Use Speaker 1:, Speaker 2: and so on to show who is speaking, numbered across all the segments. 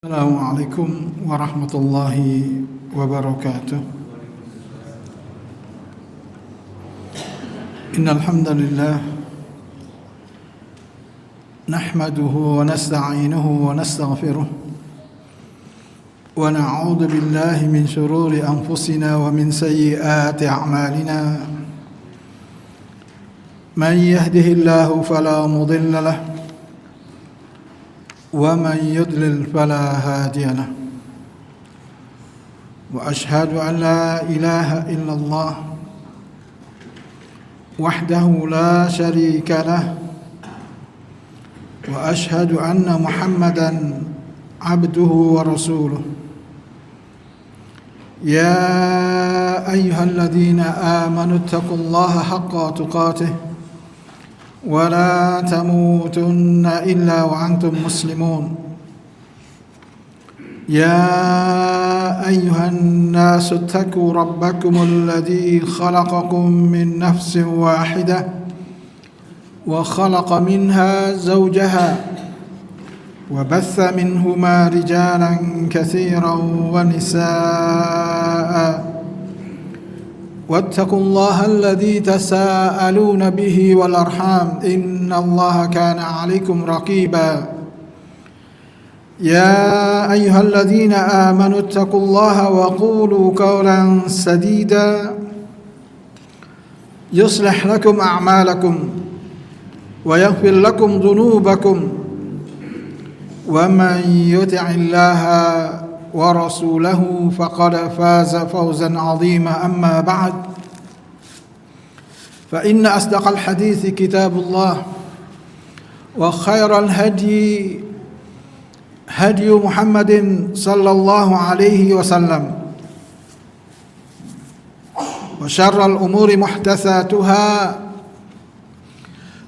Speaker 1: Assalamualaikum warahmatullahi wabarakatuh. Innal hamdalillah nahmaduhu wa nasta'inuhu wa nastaghfiruh wa na'udzu billahi min shururi anfusina wa min sayyiati a'malina. Man yahdihillahu fala mudilla lahu ومن يضلل فلا هادي له وأشهد أن لا إله إلا الله وحده لا شريك له وأشهد أن محمدا عبده ورسوله يا أيها الذين آمنوا اتقوا الله حق تقاته ولا تموتن إلا وأنتم مسلمون يا أيها الناس اتقوا ربكم الذي خلقكم من نفس واحدة وخلق منها زوجها وبث منهما رجالا كثيرا ونساء واتقوا الله الذي تساءلون به والأرحام إن الله كان عليكم رقيبا يا أيها الذين آمنوا اتقوا الله وقولوا قولا سديدا يصلح لكم أعمالكم ويغفر لكم ذنوبكم ومن يطع الله ورسوله فقد فاز فوزا عظيما أما بعد فإن أصدق الحديث كتاب الله وخير الهدي هدي محمد صلى الله عليه وسلم وشر الأمور محدثاتها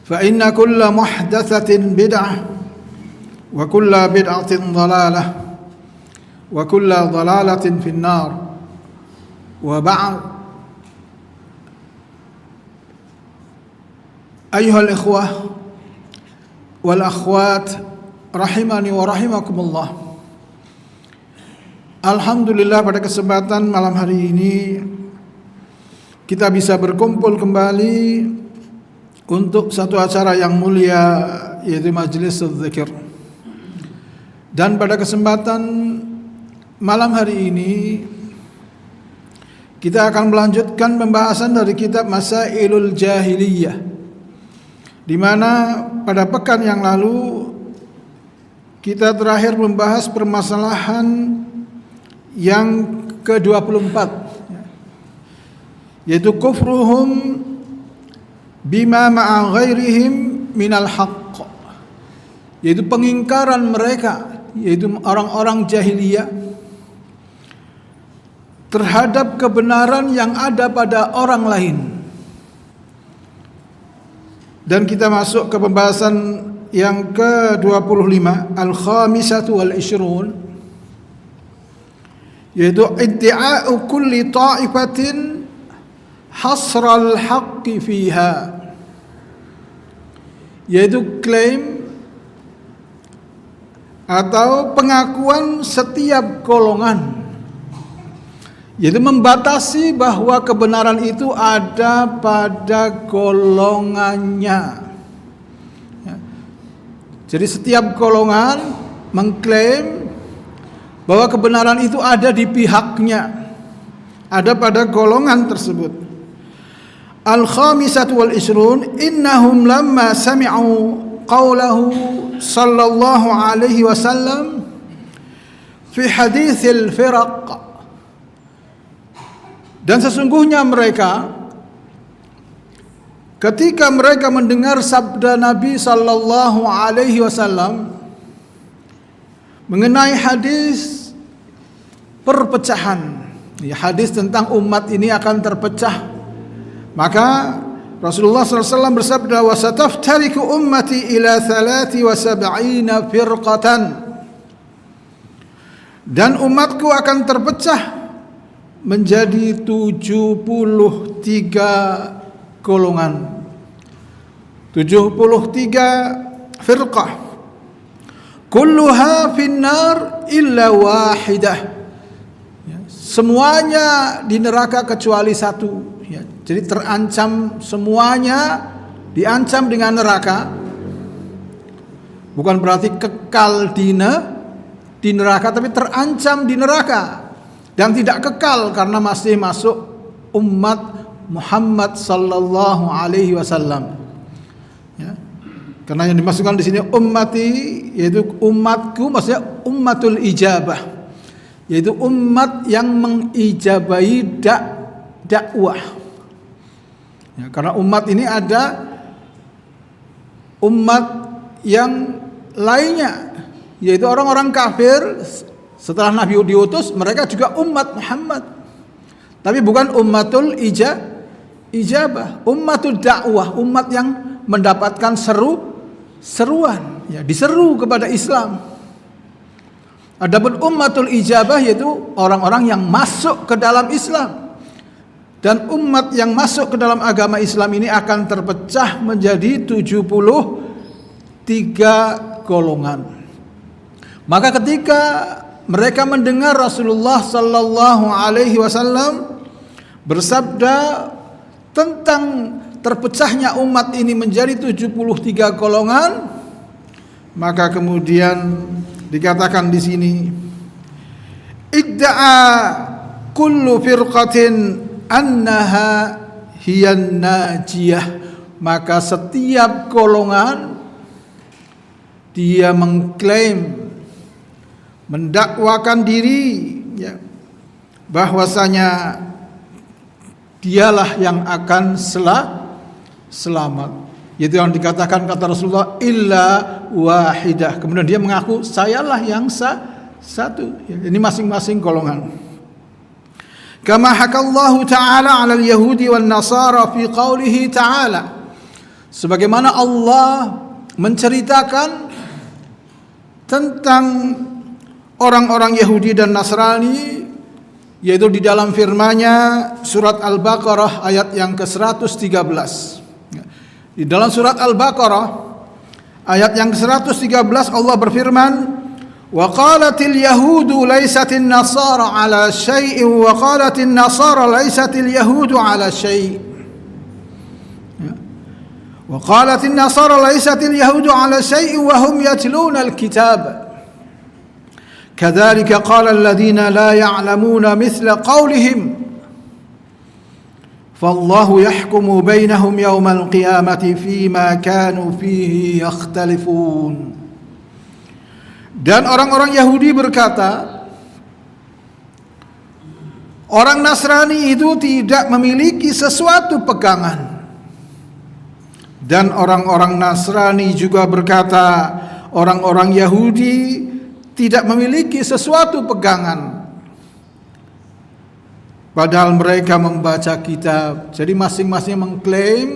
Speaker 1: فإن كل محدثة بدعة وكل بدعة ضلالة وكل ضلالة في النار وبعد أيها الإخوة والأخوات rahimani wa rahimakumullah. Alhamdulillah, pada kesempatan malam hari ini kita bisa berkumpul kembali untuk satu acara yang mulia, yaitu Majelis Dzikir. Dan pada kesempatan malam hari ini kita akan melanjutkan pembahasan dari kitab Masailul Jahiliyah, di mana pada pekan yang lalu kita terakhir membahas permasalahan yang ke-24, yaitu kufruhum bima ma'a ghairihim minal haqq, yaitu pengingkaran mereka, yaitu orang-orang jahiliyah, terhadap kebenaran yang ada pada orang lain. Dan kita masuk ke pembahasan yang ke-25, al-khamisatu wal-ishrun, yaitu iddi'a'u kulli ta'ifatin hasral haqqi fiha, yaitu klaim atau pengakuan setiap golongan, yaitu membatasi bahwa kebenaran itu ada pada golongannya. Jadi setiap golongan mengklaim bahwa kebenaran itu ada di pihaknya, ada pada golongan tersebut. Al-khamisatu wal ishrun, innahum lamma sami'u qawlahu sallallahu alaihi wasallam fi haditsil firaq. Dan sesungguhnya mereka, ketika mereka mendengar sabda Nabi sallallahu alaihi wasallam mengenai hadis perpecahan, hadis tentang umat ini akan terpecah, maka Rasulullah sallallahu alaihi wasallam bersabda, wa sataftariku ummati ila 73 firqatan, dan umatku akan terpecah menjadi 73 golongan, 73 firqah. kulluha finnar illa wahidah. Ya, semuanya di neraka kecuali satu. Ya, jadi terancam semuanya, diancam dengan neraka. Bukan berarti kekal di neraka, tapi terancam di neraka dan tidak kekal karena masih masuk umat Muhammad sallallahu alaihi wasallam. Ya. Karena yang dimasukkan di sini ummati, yaitu umatku, maksudnya ummatul ijabah, yaitu umat yang mengijabahi dakwah. Ya, karena umat ini ada umat yang lainnya, yaitu orang-orang kafir. Setelah Nabi diutus, mereka juga umat Muhammad, tapi bukan ummatul ijabah, ummatul dakwah, umat yang mendapatkan seruan, ya, diseru kepada Islam. Adapun ummatul ijabah yaitu orang-orang yang masuk ke dalam Islam. Dan umat yang masuk ke dalam agama Islam ini akan terpecah menjadi 73 golongan. Maka ketika mereka mendengar Rasulullah sallallahu alaihi wasallam bersabda tentang terpecahnya umat ini menjadi 73 golongan, maka kemudian dikatakan di sini, idda'a kullu firqatin annaha hiyan najiyah. Maka setiap golongan dia mengklaim, mendakwakan diri, ya, bahwasanya dialah yang akan selamat. Itu yang dikatakan kata Rasulullah, illa wahidah. Kemudian dia mengaku, sayalah yang satu. Ya, ini masing-masing golongan. Kama hakallahu ta'ala 'alal yahudi wan nasara fi qaulihi ta'ala. Sebagaimana Allah menceritakan tentang orang-orang Yahudi dan Nasrani, yaitu di dalam firman-Nya surat Al-Baqarah ayat yang ke-113. Di dalam surat Al-Baqarah ayat yang ke-113 Allah berfirman, wa qalatil yahudu laysatin nasara ala syai'in wa qalatin nasara laysatil yahudu ala syai'. Wa qalatin nasara laysatil yahudu ala syai'in wa hum yatluna al-kitab. كذلك قال الذين لا يعلمون مثل قولهم فالله يحكم بينهم يوم القيامة فيما كانوا فيه يختلفون. Dan orang-orang Yahudi berkata, orang Nasrani itu tidak memiliki sesuatu pegangan. Dan orang-orang Nasrani juga berkata, orang-orang Yahudi tidak memiliki sesuatu pegangan, padahal mereka membaca kitab. Jadi masing-masing mengklaim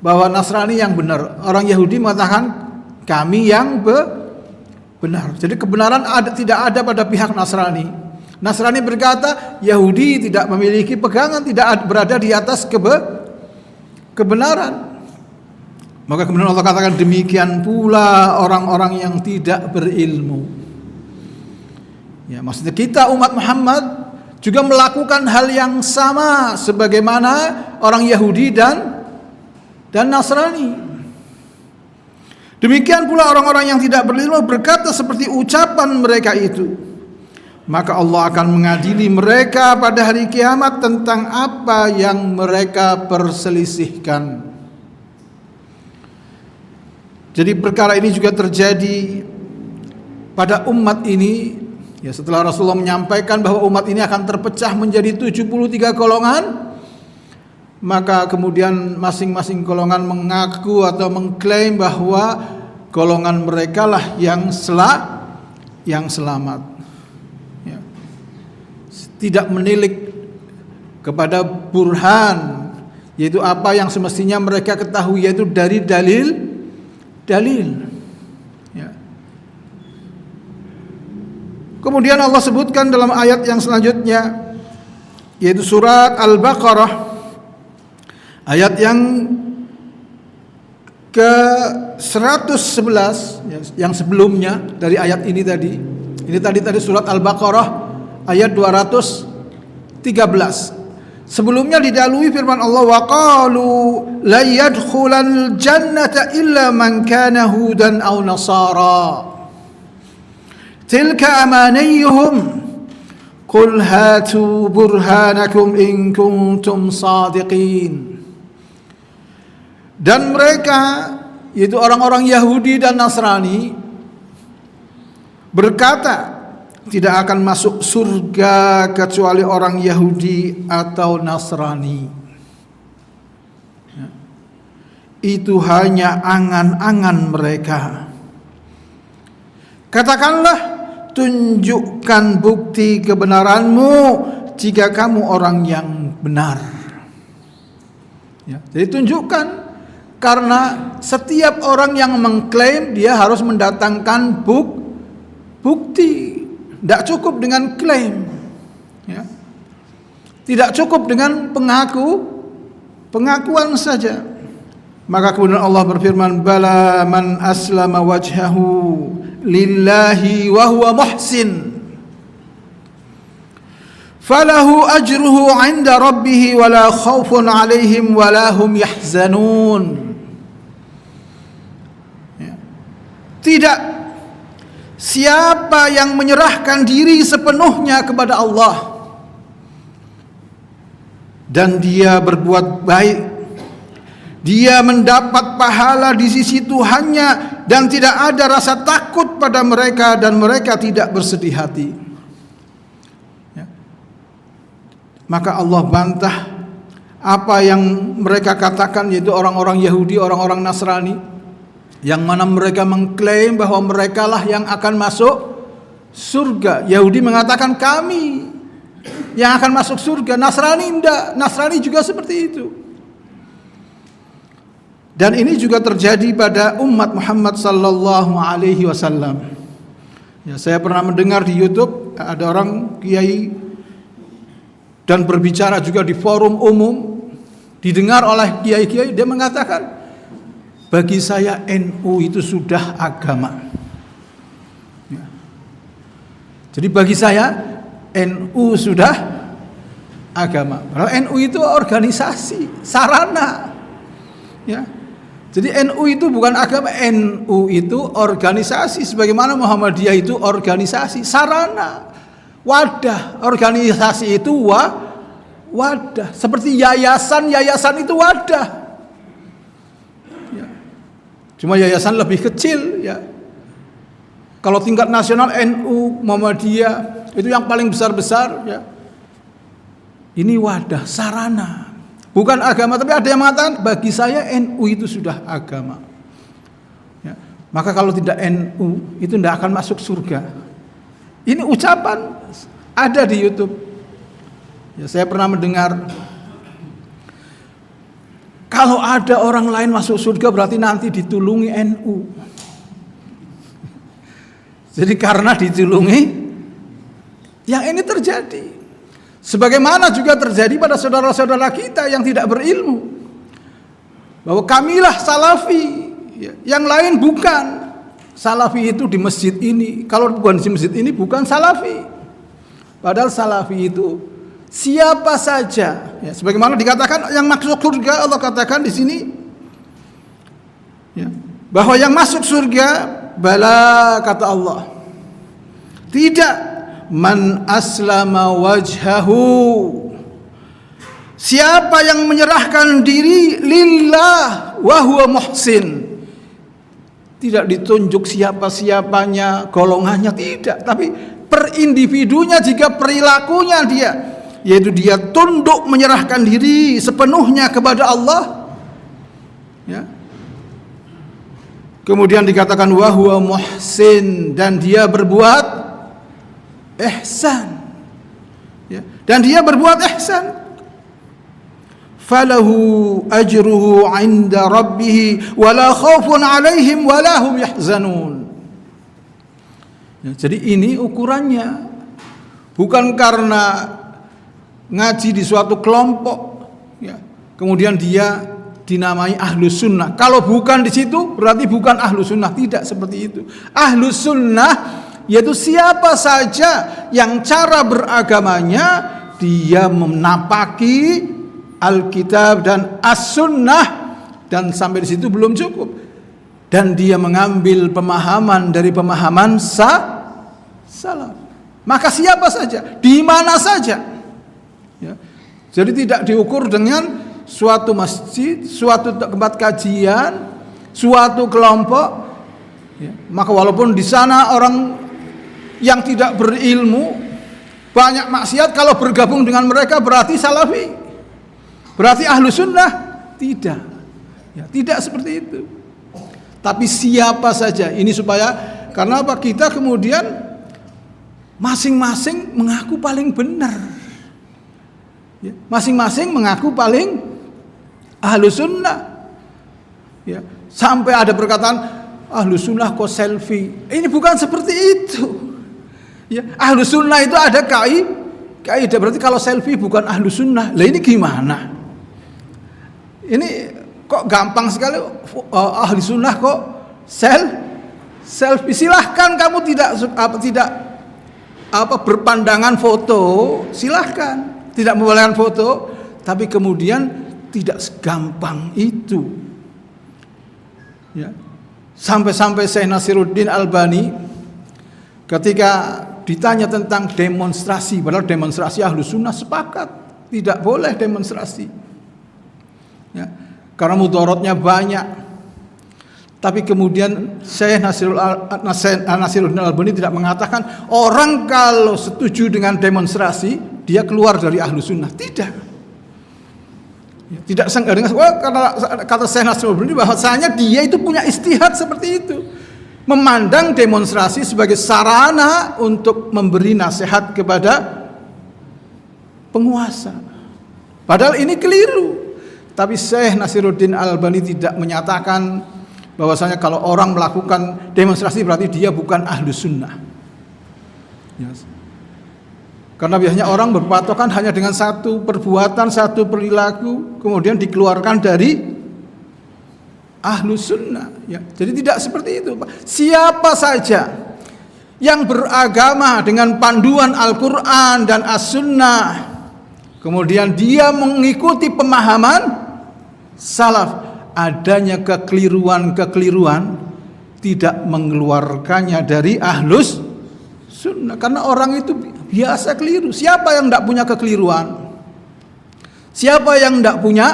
Speaker 1: bahwa Nasrani yang benar, orang Yahudi mengatakan kami yang benar. Jadi kebenaran tidak ada pada pihak Nasrani. Nasrani berkata Yahudi tidak memiliki pegangan, tidak berada di atas kebenaran. Maka kemudian Allah katakan demikian pula orang-orang yang tidak berilmu. Ya, maksudnya kita umat Muhammad juga melakukan hal yang sama sebagaimana orang Yahudi dan Nasrani. Demikian pula orang-orang yang tidak berilmu berkata seperti ucapan mereka itu. Maka Allah akan mengadili mereka pada hari kiamat tentang apa yang mereka perselisihkan. Jadi perkara ini juga terjadi pada umat ini. Ya, setelah Rasulullah menyampaikan bahwa umat ini akan terpecah menjadi 73 golongan, maka kemudian masing-masing golongan mengaku atau mengklaim bahwa golongan mereka lah yang selamat. Ya. Tidak menilik kepada burhan, yaitu apa yang semestinya mereka ketahui, yaitu dari dalil. Kemudian Allah sebutkan dalam ayat yang selanjutnya, yaitu surat Al-Baqarah ayat yang ke 111 yang sebelumnya dari ayat ini tadi. Ini tadi surat Al-Baqarah ayat 213. Sebelumnya didahului firman Allah, wa qalu la yadkhulal jannata illa man kana hudan aw nasara tilka amaniyuhum qul hatu burhanakum in kuntum sadiqin. Dan mereka, yaitu orang-orang Yahudi dan Nasrani, berkata tidak akan masuk surga kecuali orang Yahudi atau Nasrani. Itu hanya angan-angan mereka. Katakanlah, tunjukkan bukti kebenaranmu jika kamu orang yang benar. Jadi tunjukkan, karena setiap orang yang mengklaim dia harus mendatangkan bukti. Tidak cukup dengan klaim, ya. Tidak cukup dengan pengakuan saja. Maka kemudian Allah berfirman, bala man aslama wajhahu lillahi wa huwa muhsin falahu ajruhu 'inda rabbih wala khaufun 'alaihim wala hum yahzanun. Ya. Tidak, siapa yang menyerahkan diri sepenuhnya kepada Allah dan dia berbuat baik, dia mendapat pahala di sisi Tuhannya dan tidak ada rasa takut pada mereka dan mereka tidak bersedih hati. Ya. Maka Allah bantah apa yang mereka katakan, yaitu orang-orang Yahudi, orang-orang Nasrani, yang mana mereka mengklaim bahwa mereka lah yang akan masuk surga. Yahudi mengatakan kami yang akan masuk surga, Nasrani tidak. Nasrani juga seperti itu. Dan ini juga terjadi pada umat Muhammad sallallahu alaihi wasallam. Ya, saya pernah mendengar di YouTube ada orang kiai dan berbicara juga di forum umum, didengar oleh kiai-kiai, dia mengatakan, bagi saya NU itu sudah agama. Ya. Jadi bagi saya NU sudah agama. Padahal NU itu organisasi, sarana. Ya. Jadi NU itu bukan agama, NU itu organisasi. Sebagaimana Muhammadiyah itu organisasi, sarana, wadah. Organisasi itu wadah. Seperti yayasan itu wadah. Cuma yayasan lebih kecil, ya. Kalau tingkat nasional NU, Muhammadiyah itu yang paling besar-besar, ya. Ini wadah, sarana, bukan agama. Tapi ada yang mengatakan bagi saya NU itu sudah agama. Ya. Maka kalau tidak NU itu tidak akan masuk surga. Ini ucapan ada di YouTube. Ya, saya pernah mendengar, kalau ada orang lain masuk surga berarti nanti ditulungi NU. Jadi karena ditulungi, yang ini terjadi. Sebagaimana juga terjadi pada saudara-saudara kita yang tidak berilmu, bahwa kamilah salafi, yang lain bukan. Salafi itu di masjid ini, kalau bukan di masjid ini bukan salafi. Padahal salafi itu siapa saja, ya, sebagaimana dikatakan yang masuk surga, Allah katakan di sini, ya, bahwa yang masuk surga, bala, kata Allah, tidak, man aslama wajhahu, siapa yang menyerahkan diri lillah wa huwa muhsin. Tidak ditunjuk siapa-siapanya, golongannya, tidak, tapi per individunya, jika perilakunya dia, yaitu dia tunduk menyerahkan diri sepenuhnya kepada Allah, ya. Kemudian dikatakan wa huwa muhsin, dan dia berbuat ihsan, ya. Dan dia berbuat ihsan, falahu ajruhu 'inda rabbih wala khaufun 'alaihim wala hum yahzanun. Ya, jadi ini ukurannya, bukan karena ngaji di suatu kelompok, ya, kemudian dia dinamai ahlus sunnah. Kalau bukan di situ berarti bukan ahlus sunnah. Tidak seperti itu. Ahlus sunnah yaitu siapa saja yang cara beragamanya dia menapaki Alkitab dan As-Sunnah, dan sampai di situ belum cukup, dan dia mengambil pemahaman dari pemahaman salaf. Maka siapa saja, di mana saja, ya. Jadi tidak diukur dengan suatu masjid, suatu tempat kajian, suatu kelompok, ya. Maka walaupun di sana orang yang tidak berilmu banyak maksiat, kalau bergabung dengan mereka berarti salafi, berarti ahlu sunnah. Tidak, ya, tidak seperti itu. Tapi siapa saja, ini supaya, karena apa, kita kemudian masing-masing mengaku paling benar, ya, masing-masing mengaku paling ahlu sunnah, ya. Sampai ada perkataan ahlu sunnah kok selfie. Ini bukan seperti itu, ya. Ahlu sunnah itu ada kaidah, berarti kalau selfie bukan ahlu sunnah. Lah ini gimana? Ini kok gampang sekali, ahli sunnah kok selfie. Silahkan kamu tidak berpandangan foto, silahkan tidak membolehkan foto, tapi kemudian tidak segampang itu, ya. Sampai-sampai Syekh Nasiruddin Albani ketika ditanya tentang demonstrasi, padahal demonstrasi ahlu sunnah sepakat tidak boleh demonstrasi, ya, karena mudaratnya banyak. Tapi kemudian Syekh Nasiruddin Albani tidak mengatakan orang kalau setuju dengan demonstrasi dia keluar dari ahlu sunnah. Tidak, ya, tidak dengan karena kata Syekh Nasiruddin bahwasanya dia itu punya ijtihad seperti itu, memandang demonstrasi sebagai sarana untuk memberi nasihat kepada penguasa. Padahal ini keliru. Tapi Syekh Nasiruddin Albani tidak menyatakan bahwasanya kalau orang melakukan demonstrasi berarti dia bukan ahlu sunnah, yes. Karena biasanya orang berpatokan hanya dengan satu perbuatan, satu perilaku, kemudian dikeluarkan dari ahlu sunnah, ya. Jadi tidak seperti itu, Pak. Siapa saja yang beragama dengan panduan Al-Quran dan As-Sunnah, kemudian dia mengikuti pemahaman salaf, adanya kekeliruan tidak mengeluarkannya dari ahlus sunnah. Karena orang itu biasa keliru. Siapa yang tidak punya kekeliruan? Siapa yang tidak punya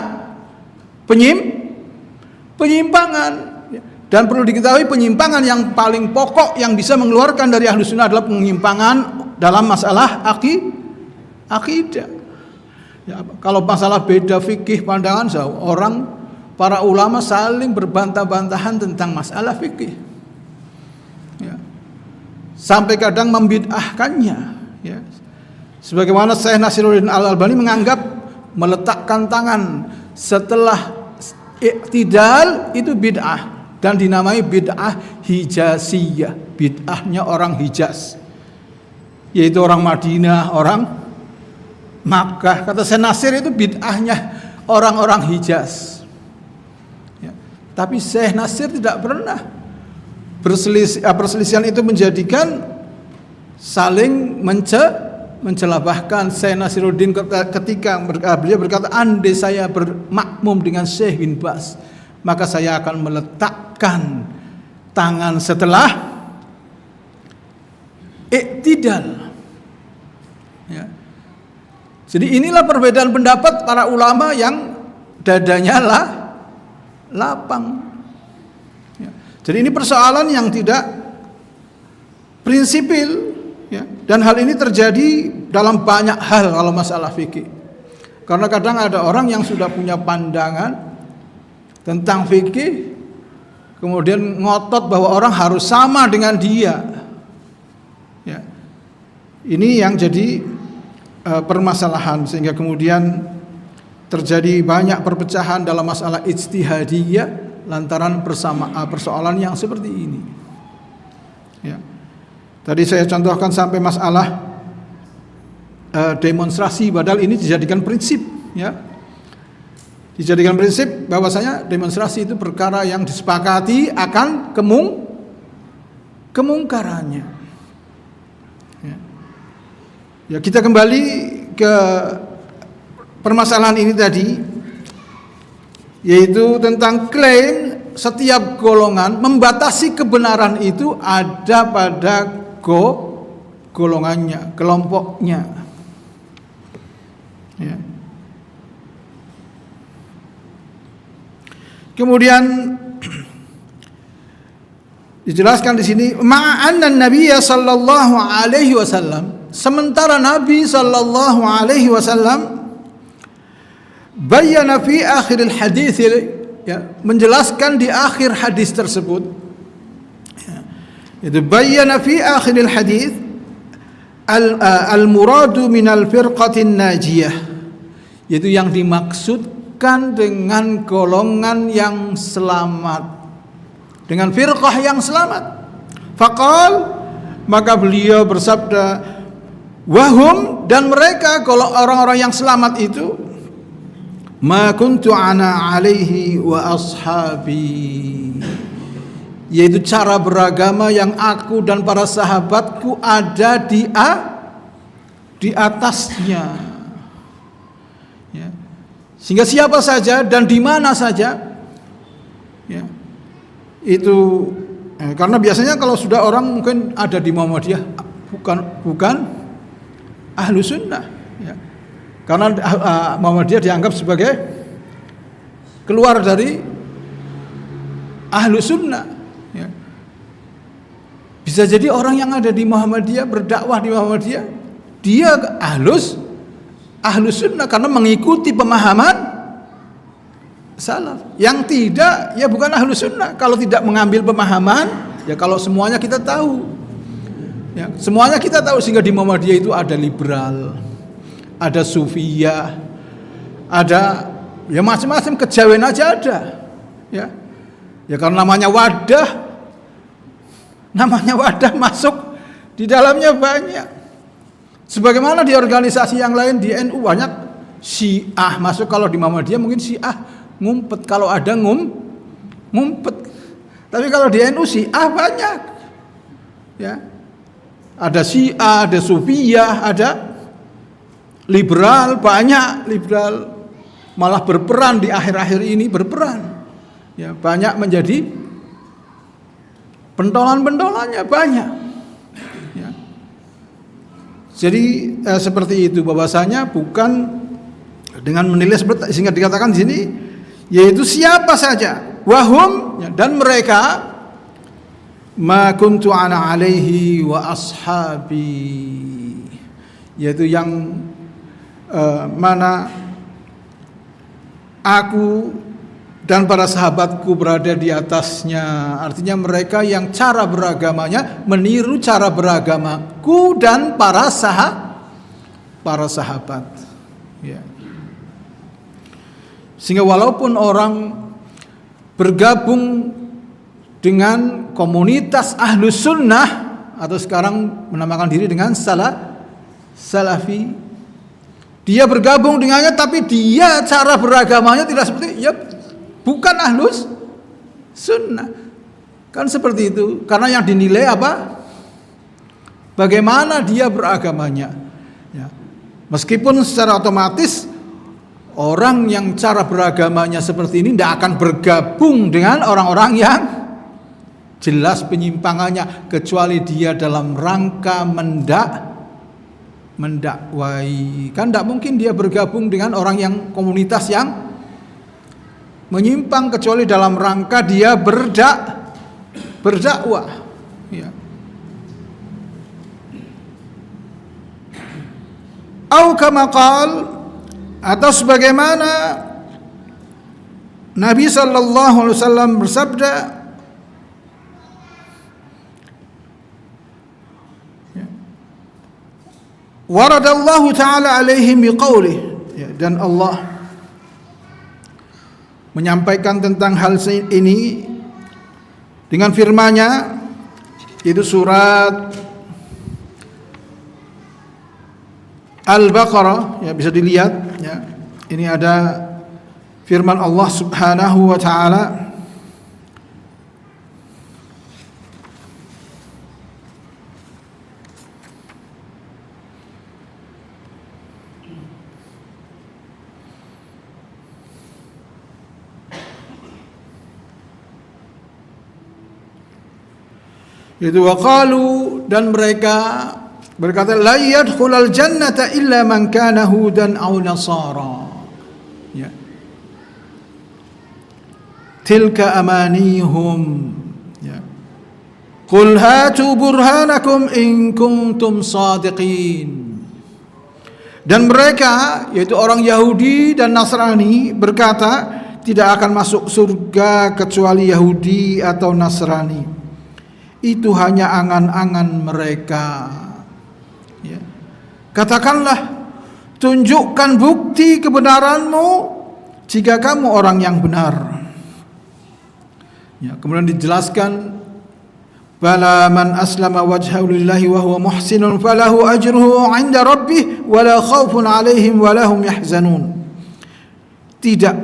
Speaker 1: penyimpangan? Dan perlu diketahui, penyimpangan yang paling pokok yang bisa mengeluarkan dari ahlus sunnah adalah penyimpangan dalam masalah akidah. Ya, kalau masalah beda fikih pandangan, para ulama saling berbantah-bantahan tentang masalah fikih, ya. Sampai kadang membid'ahkannya, ya. Sebagaimana Syekh Nasiruddin Al-Albani menganggap meletakkan tangan setelah i'tidal itu bid'ah, dan dinamai bid'ah Hijaziyah, bid'ahnya orang Hijaz, yaitu orang Madinah, orang Makkah. Kata Syekh Nasir itu bid'ahnya orang-orang Hijaz, ya. Tapi Syekh Nasir tidak pernah perselisihan itu menjadikan saling mencela. Bahkan Syekh Nasiruddin ketika beliau berkata, andai saya bermakmum dengan Syekh bin Baz, maka saya akan meletakkan tangan setelah i'tidal, ya. Jadi inilah perbedaan pendapat para ulama yang dadanya lapang, ya. Jadi ini persoalan yang tidak prinsipil, ya. Dan hal ini terjadi dalam banyak hal kalau masalah fikih. Karena kadang ada orang yang sudah punya pandangan tentang fikih, kemudian ngotot bahwa orang harus sama dengan dia, ya. Ini yang jadi permasalahan, sehingga kemudian terjadi banyak perpecahan dalam masalah ijtihadiyah lantaran persoalan yang seperti ini, ya. Tadi saya contohkan sampai masalah demonstrasi, padahal ini dijadikan prinsip, ya. dijadikan prinsip bahwasanya demonstrasi itu perkara yang disepakati akan kemungkarannya. Ya, kita kembali ke permasalahan ini tadi, yaitu tentang klaim setiap golongan membatasi kebenaran itu ada pada golongannya, kelompoknya. Ya. Kemudian dijelaskan di sini, ma'anna Nabiyya sallallahu alaihi wasallam, sementara Nabi sallallahu alaihi wasallam bayyana fi akhir hadis, ya, menjelaskan di akhir hadis tersebut, ya, itu bayyana fi akhir hadis al-muradu min al-firqatin najiyah, yaitu yang dimaksudkan dengan golongan yang selamat, dengan firqah yang selamat. Faqal, maka beliau bersabda, wahum, dan mereka, kalau orang-orang yang selamat itu, ma kuntu ana alaihi wa ashabi, yaitu cara beragama yang aku dan para sahabatku ada di atasnya. Ya. Sehingga siapa saja dan di mana saja, ya, itu karena biasanya kalau sudah orang mungkin ada di Muhammadiyah bukan ahlu sunnah, ya. Karena Muhammadiyah dianggap sebagai keluar dari ahlu sunnah, ya. Bisa jadi orang yang ada di Muhammadiyah, berdakwah di Muhammadiyah, dia ahlu sunnah karena mengikuti pemahaman salaf. Yang tidak, ya bukan ahlu sunnah. Kalau tidak mengambil pemahaman, ya kalau semuanya kita tahu, ya, semuanya kita tahu, sehingga di Muhammadiyah itu ada liberal, ada sufiyah, ada ya macam-macam, kejawen aja ada, ya. Ya karena namanya wadah masuk di dalamnya banyak. Sebagaimana di organisasi yang lain, di NU banyak Syiah masuk, kalau di Muhammadiyah mungkin Syiah ngumpet, kalau ada ngumpet. Tapi kalau di NU Syiah banyak, ya. Ada Syiah, ada Sufiyah, ada liberal, banyak liberal, malah berperan di akhir-akhir ini, berperan, ya, banyak menjadi pentolan-pentolannya banyak, ya. Jadi seperti itu, bahwasanya bukan dengan menilai seperti sehingga dikatakan di sini, yaitu siapa saja, wahum, ya, dan mereka, ma kuntu ana alaihi wa ashabi, yaitu yang mana aku dan para sahabatku berada di atasnya. Artinya mereka yang cara beragamanya meniru cara beragamaku dan para sahabat, ya. Sehingga walaupun orang bergabung dengan komunitas ahlu sunnah, atau sekarang menamakan diri dengan salafi, dia bergabung dengannya, tapi dia cara beragamanya tidak seperti, ya bukan ahlus sunnah. Kan seperti itu. Karena yang dinilai apa? Bagaimana dia beragamanya, ya. Meskipun secara otomatis orang yang cara beragamanya seperti ini tidak akan bergabung dengan orang-orang yang jelas penyimpangannya, kecuali dia dalam rangka mendakwai. Kan tidak mungkin dia bergabung dengan orang yang komunitas yang menyimpang, kecuali dalam rangka dia berdakwah, ya. Au kama qal, atau sebagaimana Nabi sallallahu alaihi wasallam bersabda, waradallahu ta'ala alaihim biqaulih, ya, dan Allah menyampaikan tentang hal ini dengan firman-Nya, itu surat Al-Baqarah, ya, bisa dilihat, ya. Ini ada firman Allah Subhanahu wa taala, itu waqalu, dan mereka berkata, la yadkhulul jannata illa man kana hudan aw nasara. Ya. Tilka amanihum. Ya. Qul hatu burhanakum in kuntum sadiqin. Dan mereka, yaitu orang Yahudi dan Nasrani, berkata, tidak akan masuk surga kecuali Yahudi atau Nasrani. Itu hanya angan-angan mereka. Ya. Katakanlah, tunjukkan bukti kebenaranmu jika kamu orang yang benar. Ya, kemudian dijelaskan, bala man aslama wajhahu lillahi wa huwa muhsinun falahu ajruhu 'inda rabbih wa la khaufun 'alaihim wa lahum yahzanun. Tidak,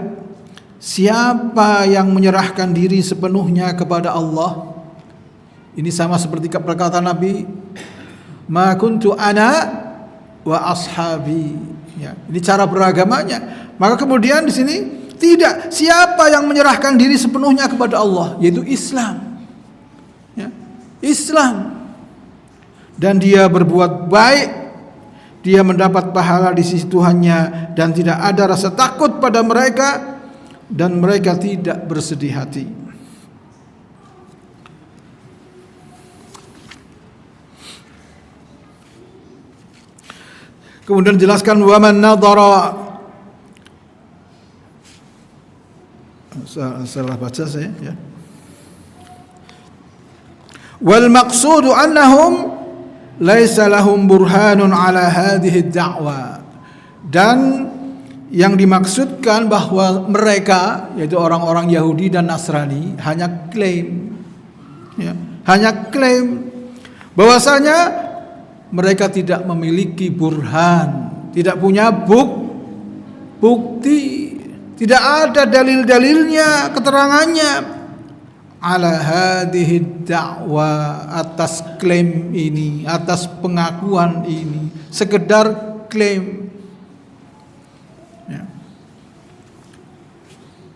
Speaker 1: siapa yang menyerahkan diri sepenuhnya kepada Allah. Ini sama seperti perkataan Nabi, ma kuntu ana wa ashabi. Ya, ini cara beragamanya. Maka kemudian di sini tidak, siapa yang menyerahkan diri sepenuhnya kepada Allah, yaitu Islam. Ya, Islam. Dan dia berbuat baik, dia mendapat pahala di sisi Tuhannya, dan tidak ada rasa takut pada mereka, dan mereka tidak bersedih hati. Kemudian jelaskan, wa man nadhara, salah baca saya ya. Wal maqsudu annahum laisa lahum burhanun ala hadhihi ad-da'wa. Dan yang dimaksudkan bahwa mereka, yaitu orang-orang Yahudi dan Nasrani, hanya klaim, ya, hanya klaim bahwasanya mereka tidak memiliki burhan, tidak punya bukti, tidak ada dalil-dalilnya, keterangannya ala hadhihi da'wa, atas klaim ini, atas pengakuan ini, sekedar klaim. Ya.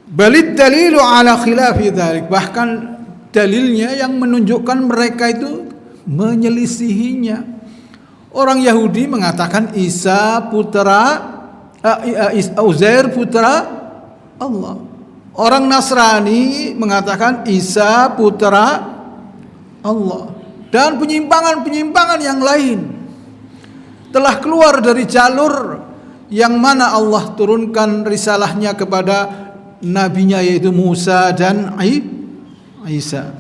Speaker 1: Balid dalilu ala khilafi dzalik, bahkan dalilnya yang menunjukkan mereka itu menyelisihinya. Orang Yahudi mengatakan Isa putra Uzair putra Allah. Orang Nasrani mengatakan Isa putra Allah. Dan penyimpangan-penyimpangan yang lain telah keluar dari jalur yang mana Allah turunkan risalahnya kepada nabinya, yaitu Musa dan Isa.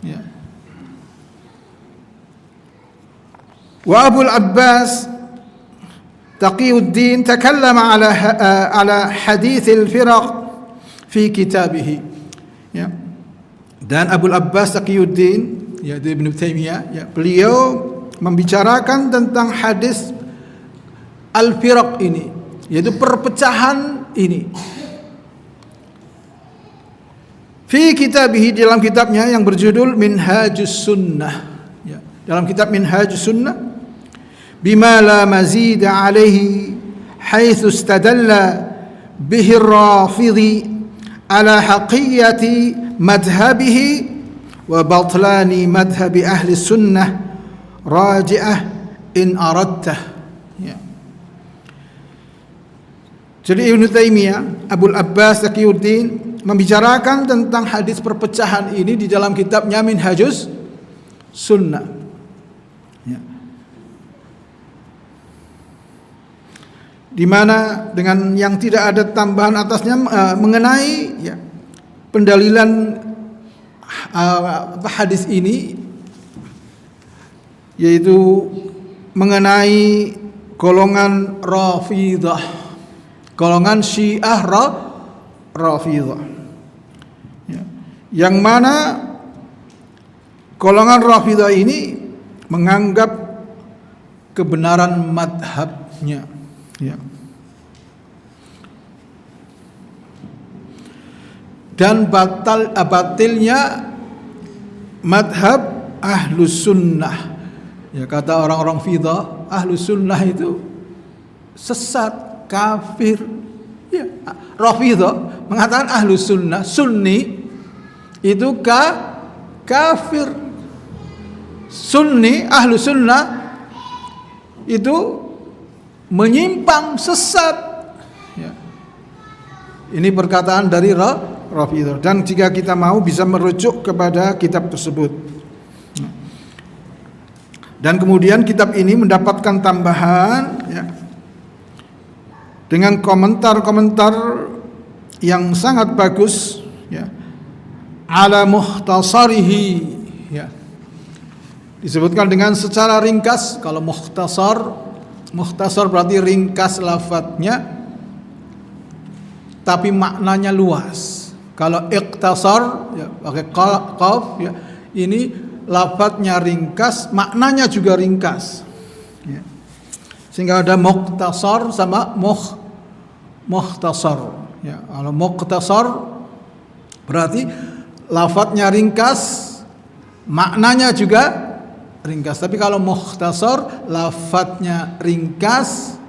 Speaker 1: Ya. Wa Abu al-Abbas Taqiyuddin takallama ala hadits al-firaq fi kitabih. Ya. Dan Abu al-Abbas Taqiyuddin, yaitu Ibnu Taimiyah, ya, beliau membicarakan tentang hadis al-firaq ini, yaitu perpecahan ini. Fi kitabih, dalam kitabnya yang berjudul Minhajus Sunnah. Ya. Dalam kitab Minhajus Sunnah, bima la mazid alaihi haitsu istadalla bihi ar-rafidhi ala haqiyati madhhabihi wa batlani madhhabi ahli sunnah raji'ah in aradtah. Ya. Jadi Ibnu Taimiyah, Abu al-Abbas Taqiyuddin membicarakan tentang hadis perpecahan ini di dalam kitabnya Minhajus Sunnah. Ya. Di mana dengan yang tidak ada tambahan atasnya mengenai, ya, pendalilan hadis ini, yaitu mengenai golongan Rafidah, golongan Syiah Rafidah, ya, yang mana golongan Rafidah ini menganggap kebenaran madhabnya. Ya. dan batilnya madhab ahlus sunnah. Ya, kata orang-orang fiqh, ahlus sunnah itu sesat, kafir. Ya, Rafidhah mengatakan ahlus sunnah, sunni itu kafir. Sunni, ahlus sunnah itu menyimpang, sesat. Ya. Ini perkataan dari Rafidhah, dan jika kita mau bisa merujuk kepada kitab tersebut. Dan kemudian kitab ini mendapatkan tambahan, ya, dengan komentar-komentar yang sangat bagus, ya, ala mukhtasarihi, ya. Disebutkan dengan secara ringkas. Kalau mukhtasar berarti ringkas lafadznya tapi maknanya luas. Kalau ikhtasar, ya, pakai qaf, ya, ini lafadznya ringkas, maknanya juga ringkas, ya. Sehingga ada mukhtasar sama mukhtasar, ya. Kalau mukhtasar berarti lafadznya ringkas, maknanya juga ringkas. Tapi kalau mukhtasar lafadznya ringkas,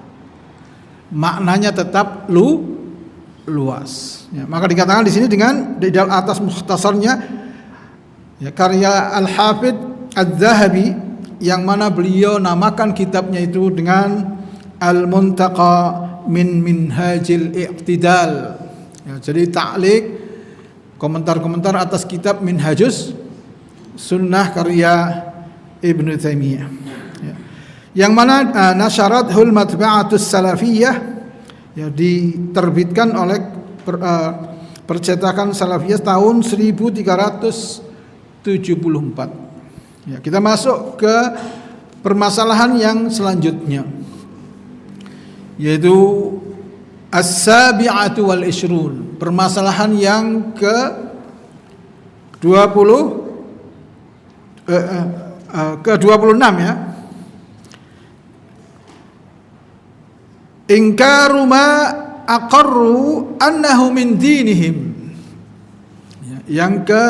Speaker 1: maknanya tetap luas, ya. Maka dikatakan di sini dengan di dalam atas mukhtasarnya, ya, karya Al-Hafidh Adz-Dzahabi, yang mana beliau namakan kitabnya itu dengan Al-Muntaqa min Minhajil I'tidal, ya. Jadi ta'liq, komentar-komentar atas kitab Minhajus Sunnah karya Ibnu Taimiyah, ya. Yang mana nasyarathul matba'atus salafiyah, ya, diterbitkan oleh percetakan Salafiyah tahun 1374. Ya, kita masuk ke permasalahan yang selanjutnya, yaitu as-sabi'atu wal ishrun, permasalahan yang ke 26, ya. Ingkaru ma aqarru annahu min dinihim. Ya, yang ke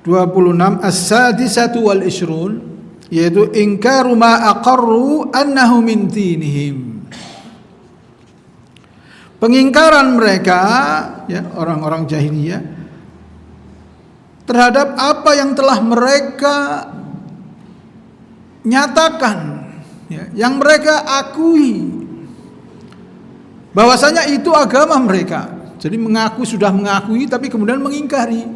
Speaker 1: 26, as-sadisatu wal ishrun, yaitu ingkaru ma aqarru annahu min dinihim. Pengingkaran mereka, ya, orang-orang jahiliyah terhadap apa yang telah mereka nyatakan, ya, yang mereka akui bahwasanya itu agama mereka. Jadi sudah mengakui tapi kemudian mengingkari.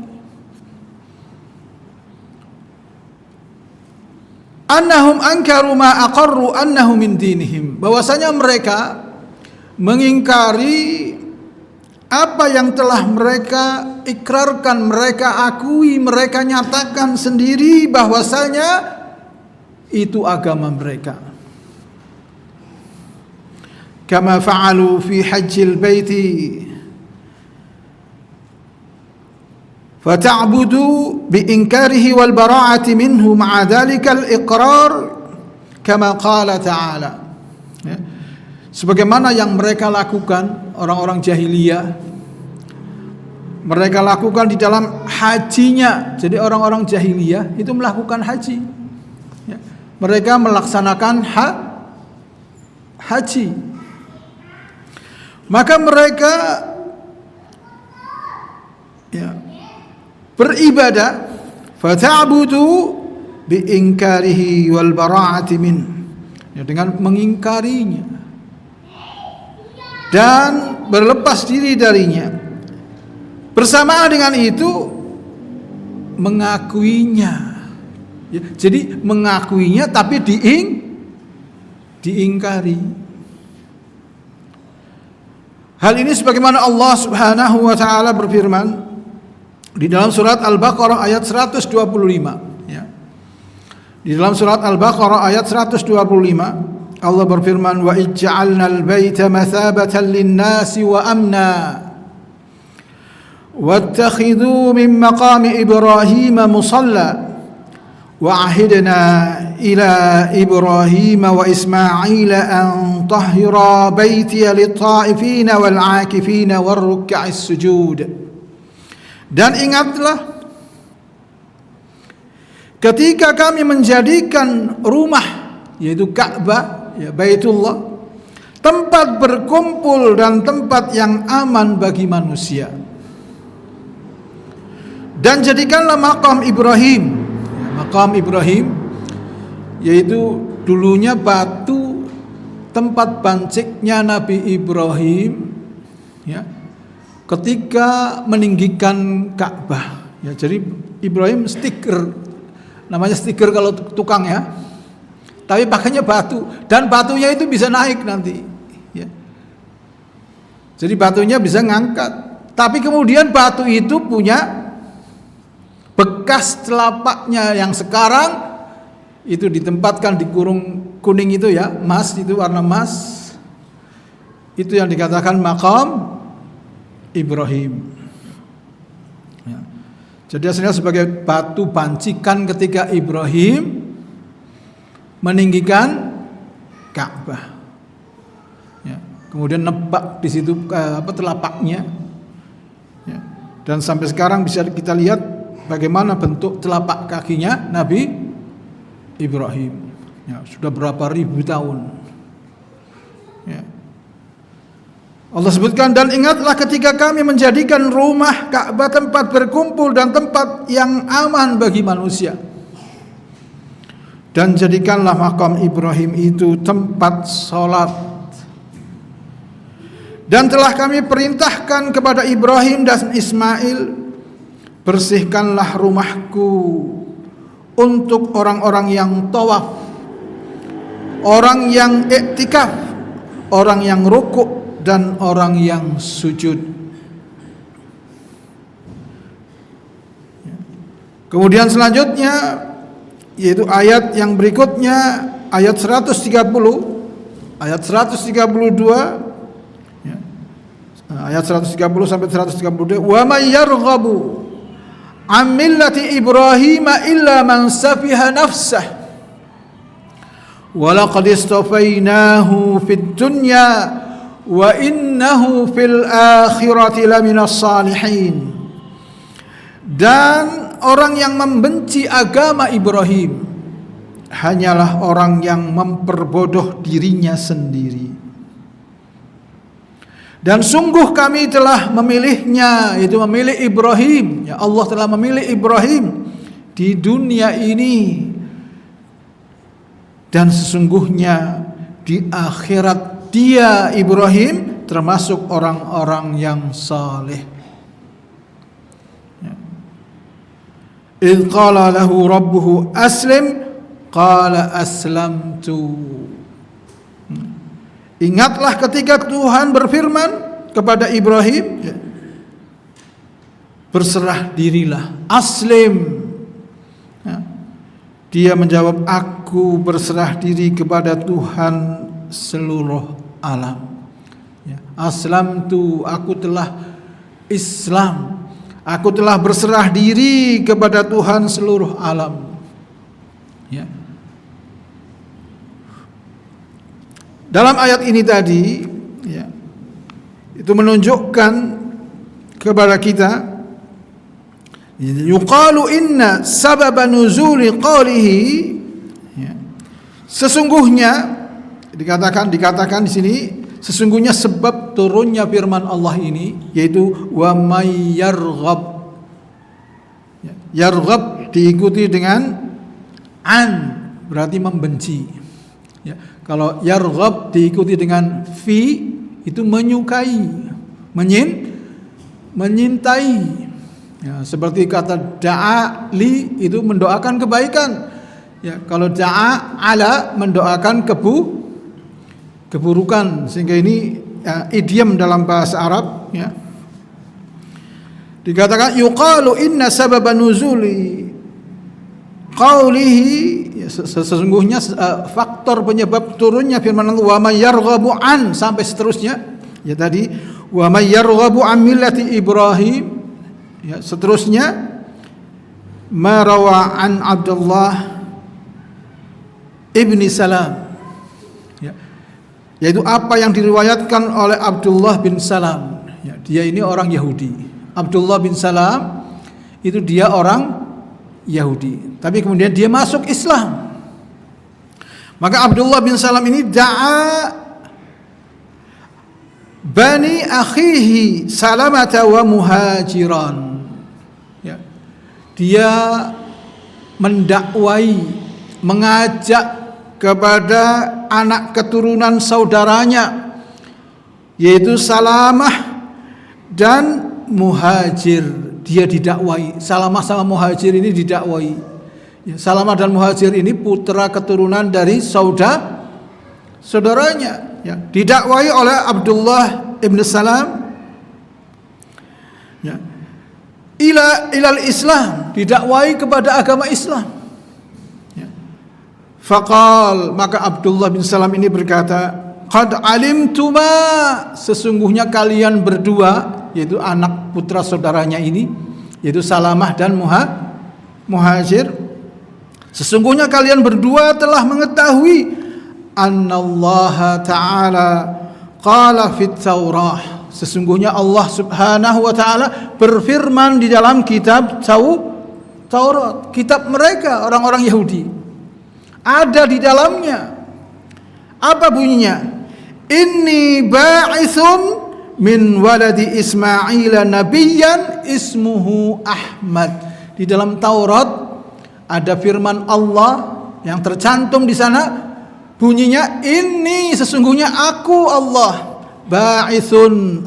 Speaker 1: Annahum ankaru ma aqarru annahu min dinihim, bahwasanya mereka mengingkari apa yang telah mereka ikrarkan, mereka akui, mereka nyatakan sendiri bahwasanya itu agama mereka. Kama fa'alu fi hajjil baiti fata'budu biinkarihi wal bara'ati minhu ma'a dhalika al-iqrar kama qala ta'ala, ya. Sebagaimana yang mereka lakukan, orang-orang jahiliyah, mereka lakukan di dalam hajinya. Jadi orang-orang jahiliyah itu melakukan haji, ya. Mereka melaksanakan haji. Maka mereka, ya, beribadah, fata'budu biinkarihi wal bara'ati min, ya, dengan mengingkarinya dan berlepas diri darinya. Bersamaan dengan itu mengakuinya, ya, jadi mengakuinya tapi diingkari. Hal ini sebagaimana Allah Subhanahu wa taala berfirman di dalam surat Al-Baqarah ayat 125, ya. Di dalam surat Al-Baqarah ayat 125 Allah berfirman, wa ij'alnal baita mathabatan lin-nasi wa amna wattakhidhu min maqami Ibrahim musalla وعهدنا إلى إبراهيم وإسماعيل أن طهرا بيتي للطائفين والعاكفين والركع السجود Dan ingatlah ketika kami menjadikan rumah, yaitu Ka'bah, ya Baitullah, tempat berkumpul dan tempat yang aman bagi manusia. Dan jadikanlah makam Ibrahim, makam Ibrahim, yaitu dulunya batu tempat panciknya Nabi Ibrahim, ya, ketika meninggikan Ka'bah. Ya, jadi Ibrahim stiker, namanya stiker kalau tukang ya, tapi pakainya batu, dan batunya itu bisa naik nanti. Ya. Jadi batunya bisa ngangkat, tapi kemudian batu itu punya bekas telapaknya yang sekarang itu ditempatkan di kurung kuning itu ya, emas, itu warna emas. Itu yang dikatakan makam Ibrahim. Ya. Jadi hasilnya sebagai batu pancikan ketika Ibrahim meninggikan Ka'bah. Ya. Kemudian nebak di situ telapaknya. Ya. Dan sampai sekarang bisa kita lihat bagaimana bentuk telapak kakinya Nabi Ibrahim. Ya, sudah berapa ribu tahun. Ya. Allah sebutkan, dan ingatlah ketika kami menjadikan rumah Ka'bah tempat berkumpul dan tempat yang aman bagi manusia. Dan jadikanlah makam Ibrahim itu tempat sholat. Dan telah kami perintahkan kepada Ibrahim dan Ismail, bersihkanlah rumahku untuk orang-orang yang tawaf, orang yang iktikaf, orang yang rukuk, dan orang yang sujud. Kemudian selanjutnya, yaitu ayat yang berikutnya, ayat 130, ayat 132, ya, ayat 130 sampai 132. Wa may yarghabu an millati Ibrahim illa man safiha nafsah wa laqad istafainahu fid dunya wa innahu fil akhirati laminas salihin. Dan orang yang membenci agama Ibrahim hanyalah orang yang memperbodoh dirinya sendiri. Dan sungguh kami telah memilihnya, yaitu memilih Ibrahim, ya Allah telah memilih Ibrahim di dunia ini, dan sesungguhnya di akhirat dia Ibrahim termasuk orang-orang yang saleh. Idh qala lahu rabbuhu aslim qala aslamtu. Ingatlah ketika Tuhan berfirman kepada Ibrahim, berserah dirilah, aslim. Dia menjawab, aku berserah diri kepada Tuhan seluruh alam. Aslamtu, aku telah Islam, aku telah berserah diri kepada Tuhan seluruh alam. Ya. Dalam ayat ini tadi, ya, itu menunjukkan kepada kita, yuqalu inna sababa nuzuli qawlihi, ya, sesungguhnya dikatakan di sini, sesungguhnya sebab turunnya firman Allah ini, yaitu wa may yarghab. Yarghab diikuti dengan an, berarti membenci. Ya, kalau yarghab diikuti dengan fi, itu menyukai, menyintai. Ya, seperti kata da'a li, itu mendoakan kebaikan. Ya, kalau da'a ala, mendoakan keburukan, sehingga ini idiom dalam bahasa Arab. Ya. Dikatakan yuqalu inna sababa nuzuli qawlihi, ya, sesungguhnya faktor penyebab turunnya firman Allah wa may yarghabu an sampai seterusnya, ya tadi wa may yarghabu an millati Ibrahim, ya, seterusnya ma rawa an Abdullah ibni Salam, ya, yaitu apa yang diriwayatkan oleh Abdullah bin Salam. Ya, dia ini orang Yahudi. Abdullah bin Salam itu dia orang Yahudi, tapi kemudian dia masuk Islam. Maka Abdullah bin Salam ini da'a bani akhihi Salamata wa muhajiran. Ya. Dia mendakwai, mengajak kepada anak keturunan saudaranya, yaitu Salamah dan Muhajir. Dia didakwai. Salamah sama Muhajir ini didakwai. Ya, Salamah dan Muhajir ini putra keturunan dari saudaranya. Ya, didakwai oleh Abdullah ibn Salam. Ya, ilal Islam, didakwai kepada agama Islam. Ya. Faqal, maka Abdullah bin Salam ini berkata, qad alimtuma, sesungguhnya kalian berdua, yaitu anak putra saudaranya ini, yaitu Salamah dan Muhajir, sesungguhnya kalian berdua telah mengetahui annallaha ta'ala qala fit Taurah, sesungguhnya Allah Subhanahu wa taala berfirman di dalam kitab Taurat, kitab mereka orang-orang Yahudi. Ada di dalamnya. Apa bunyinya? Inni ba'ithun min waladi Ismail nabiyyan ismuhu Ahmad. Di dalam Taurat ada firman Allah yang tercantum di sana, bunyinya, ini sesungguhnya aku Allah ba'ithun,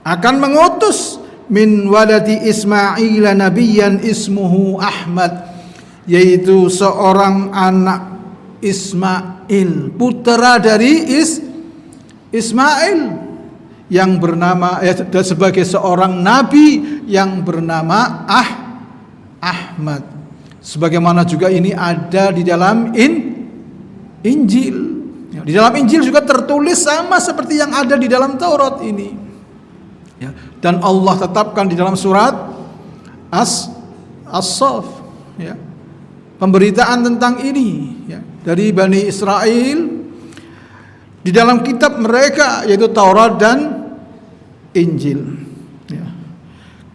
Speaker 1: akan mengutus min waladi Ismail nabiyyan ismuhu Ahmad, yaitu seorang anak Ismail, putra dari Ismail yang bernama sebagai seorang nabi yang bernama Ahmad. Sebagaimana juga ini ada di dalam Injil. Di dalam Injil juga tertulis sama seperti yang ada di dalam Taurat ini. Ya, dan Allah tetapkan di dalam surat As-Saff, ya, pemberitaan tentang ini, ya, dari Bani Israel di dalam kitab mereka, yaitu Taurat dan Injil. Ya.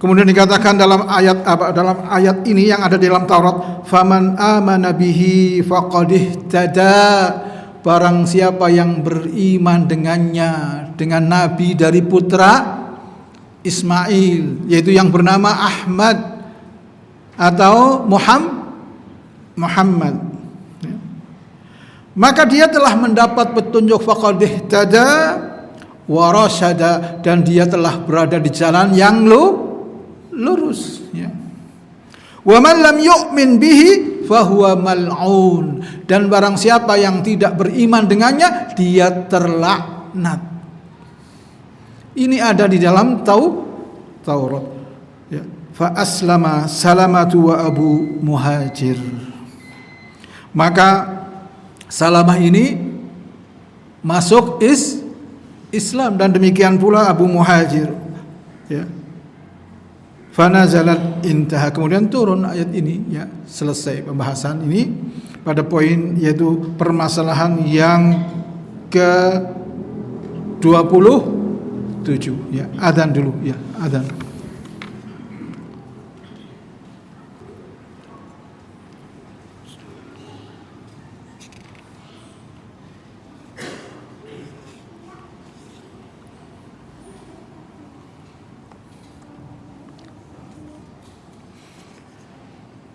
Speaker 1: Kemudian dikatakan dalam ayat ini yang ada di dalam Taurat, faman amana bihi faqad ihtada, barang siapa yang beriman dengannya, dengan nabi dari putra Ismail, yaitu yang bernama Ahmad atau Muhammad, ya, maka dia telah mendapat petunjuk, faqad ihtada wa rasyada, dan dia telah berada di jalan yang lurus, ya. Wa man lam yu'min bihi fahuwa mal'un, dan barang siapa yang tidak beriman dengannya, dia terlaknat. Ini ada di dalam Taurat. Ya. Fa aslama Salamatu wa Abu Muhajir. Maka Salamah ini masuk Islam, dan demikian pula Abu Muhajir. Ya. Fanazalat intaha, kemudian turun ayat ini, ya, selesai pembahasan ini pada poin yaitu permasalahan yang ke-27, ya. Adzan dulu, ya, adzan.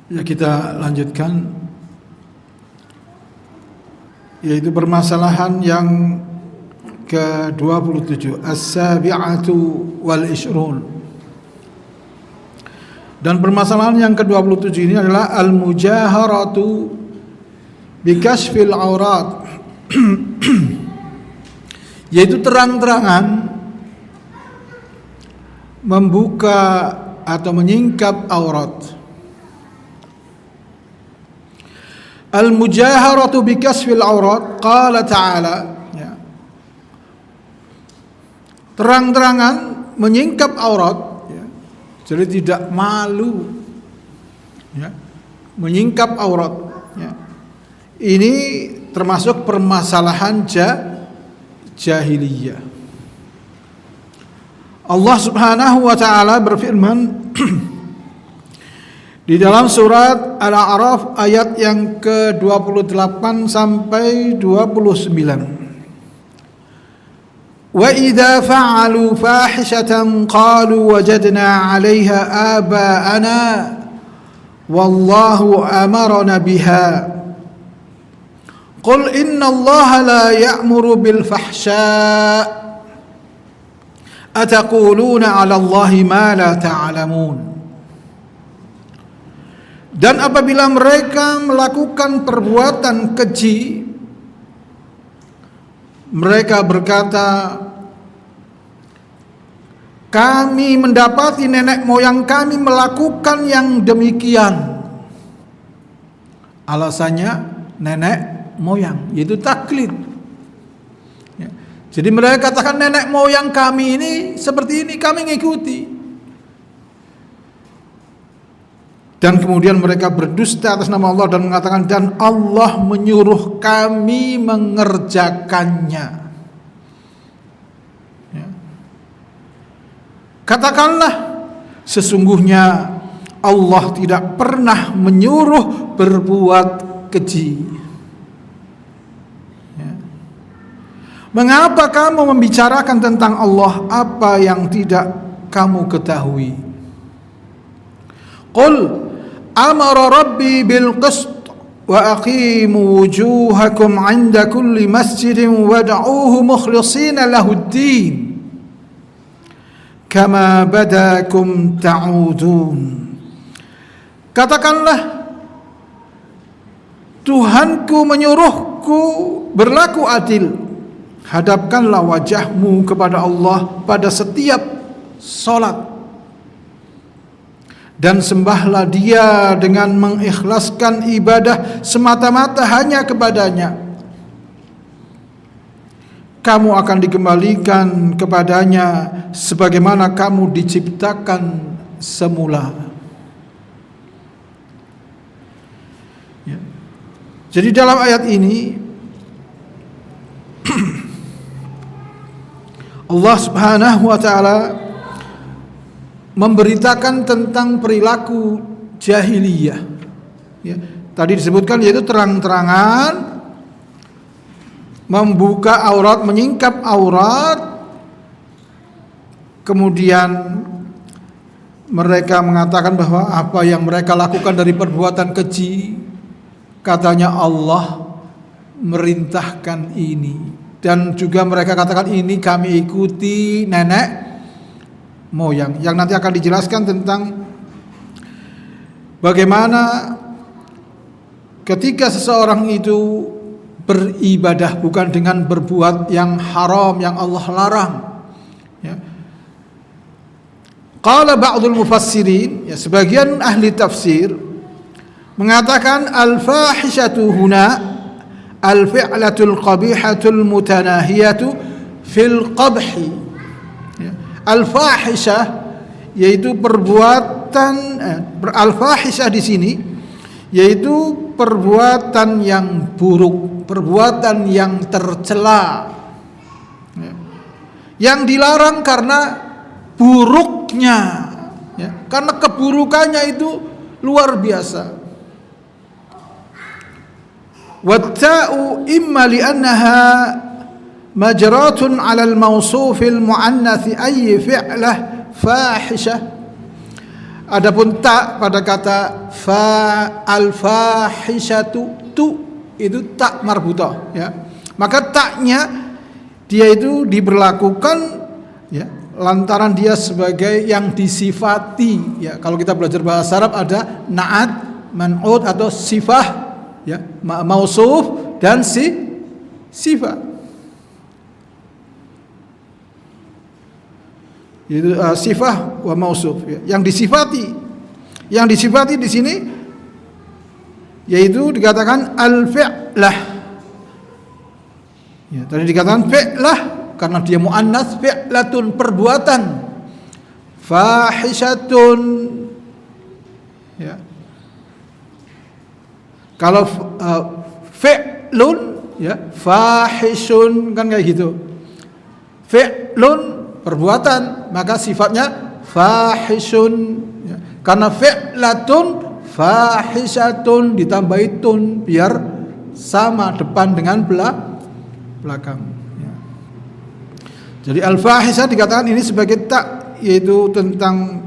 Speaker 1: Ya, kita lanjutkan, yaitu permasalahan yang ke-27, as-sabi'atu wal ishrun. Dan permasalahan yang ke-27 ini adalah al-mujaharatu bikashfil aurat, yaitu terang-terangan membuka atau menyingkap aurat. Al-mujaharatu bikashfil aurat, qala ta'ala, ya, terang-terangan menyingkap aurat, ya, jadi tidak malu, ya, menyingkap aurat, ya. Ini termasuk permasalahan jahiliyah. Allah Subhanahu wa ta'ala berfirman Di dalam surat Al-A'raf ayat yang ke-28 sampai 29. Wa idza fa'alu fahishatan qalu wajadna 'alaiha aba'ana wallahu amarna biha. Qul inna Allaha la ya'muru bil fahsya' ataquluna 'ala Allahi ma la ta'lamun. Dan apabila mereka melakukan perbuatan keji, mereka berkata, kami mendapati nenek moyang kami melakukan yang demikian. Alasannya nenek moyang, yaitu taklid. Ya. Jadi mereka katakan nenek moyang kami ini seperti ini, kami ngikuti. Dan kemudian mereka berdusta atas nama Allah dan mengatakan, dan Allah menyuruh kami mengerjakannya. Ya. Katakanlah, sesungguhnya Allah tidak pernah menyuruh berbuat keji. Ya. Mengapa kamu membicarakan tentang Allah apa yang tidak kamu ketahui? Qul amara rabbi bil qist wa aqimu wujuhakum 'inda kulli masjidin wad'uuhu mukhlishina lahuddin kama badakum ta'udun. Katakanlah, Tuhanku menyuruhku berlaku adil. Hadapkanlah wajahmu kepada Allah pada setiap salat dan sembahlah Dia dengan mengikhlaskan ibadah semata-mata hanya kepadanya. Kamu akan dikembalikan kepadanya sebagaimana kamu diciptakan semula. Ya. Jadi dalam ayat ini Allah Subhanahu wa taala memberitakan tentang perilaku jahiliyah. Ya, tadi disebutkan yaitu terang-terangan membuka aurat, menyingkap aurat. Kemudian mereka mengatakan bahwa apa yang mereka lakukan dari perbuatan keji, katanya Allah merintahkan ini. Dan juga mereka katakan ini kami ikuti nenek moyang, yang nanti akan dijelaskan tentang bagaimana ketika seseorang itu beribadah bukan dengan berbuat yang haram yang Allah larang. Ya. Qala ba'dul mufassirin, ya, sebagian ahli tafsir mengatakan al-fahishatu huna al-fi'latul qabihatul mutanahiyatu fil qabhi. Al-fahisyah yaitu perbuatan al-fahisyah di sini yaitu perbuatan yang buruk, perbuatan yang tercela. Yang dilarang karena buruknya, ya, karena keburukannya itu luar biasa. Watta'u imma li'annaha majratun 'ala al-mawsuf al-mu'annath ayyi fi'lah fahisyah. Adapun ta pada kata al-fahishatu itu tak marbutah, ya. Maka taknya dia itu diberlakukan, ya, lantaran dia sebagai yang disifati, ya. Kalau kita belajar bahasa Arab ada na'at, man'ut atau sifah, ya, mausuf dan sifat. Itu sifah wa mausuf, ya. Yang disifati di sini yaitu dikatakan al-fi'lah. Ya, tadi dikatakan fi'lah karena dia muannats, fi'latun perbuatan, fahisyatun, ya. Kalau fi'lun, ya, fahishun kan kayak gitu. Fi'lun perbuatan, maka sifatnya fahishun, ya. Karena fi'latun fahishatun ditambahi tun biar sama depan dengan belakang, ya. Jadi al-fahisha dikatakan ini sebagai tak, yaitu tentang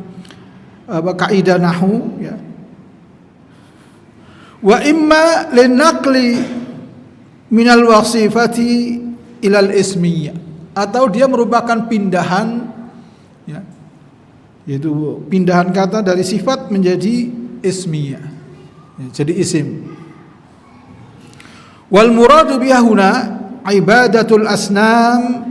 Speaker 1: kaidah nahwu, ya. Wa imma linaqli minal wasifati ilal ismiyah, atau dia merupakan pindahan, ya, yaitu pindahan kata dari sifat menjadi ismiyah, ya, jadi isim. Wal muradu biha huna ibadatul asnam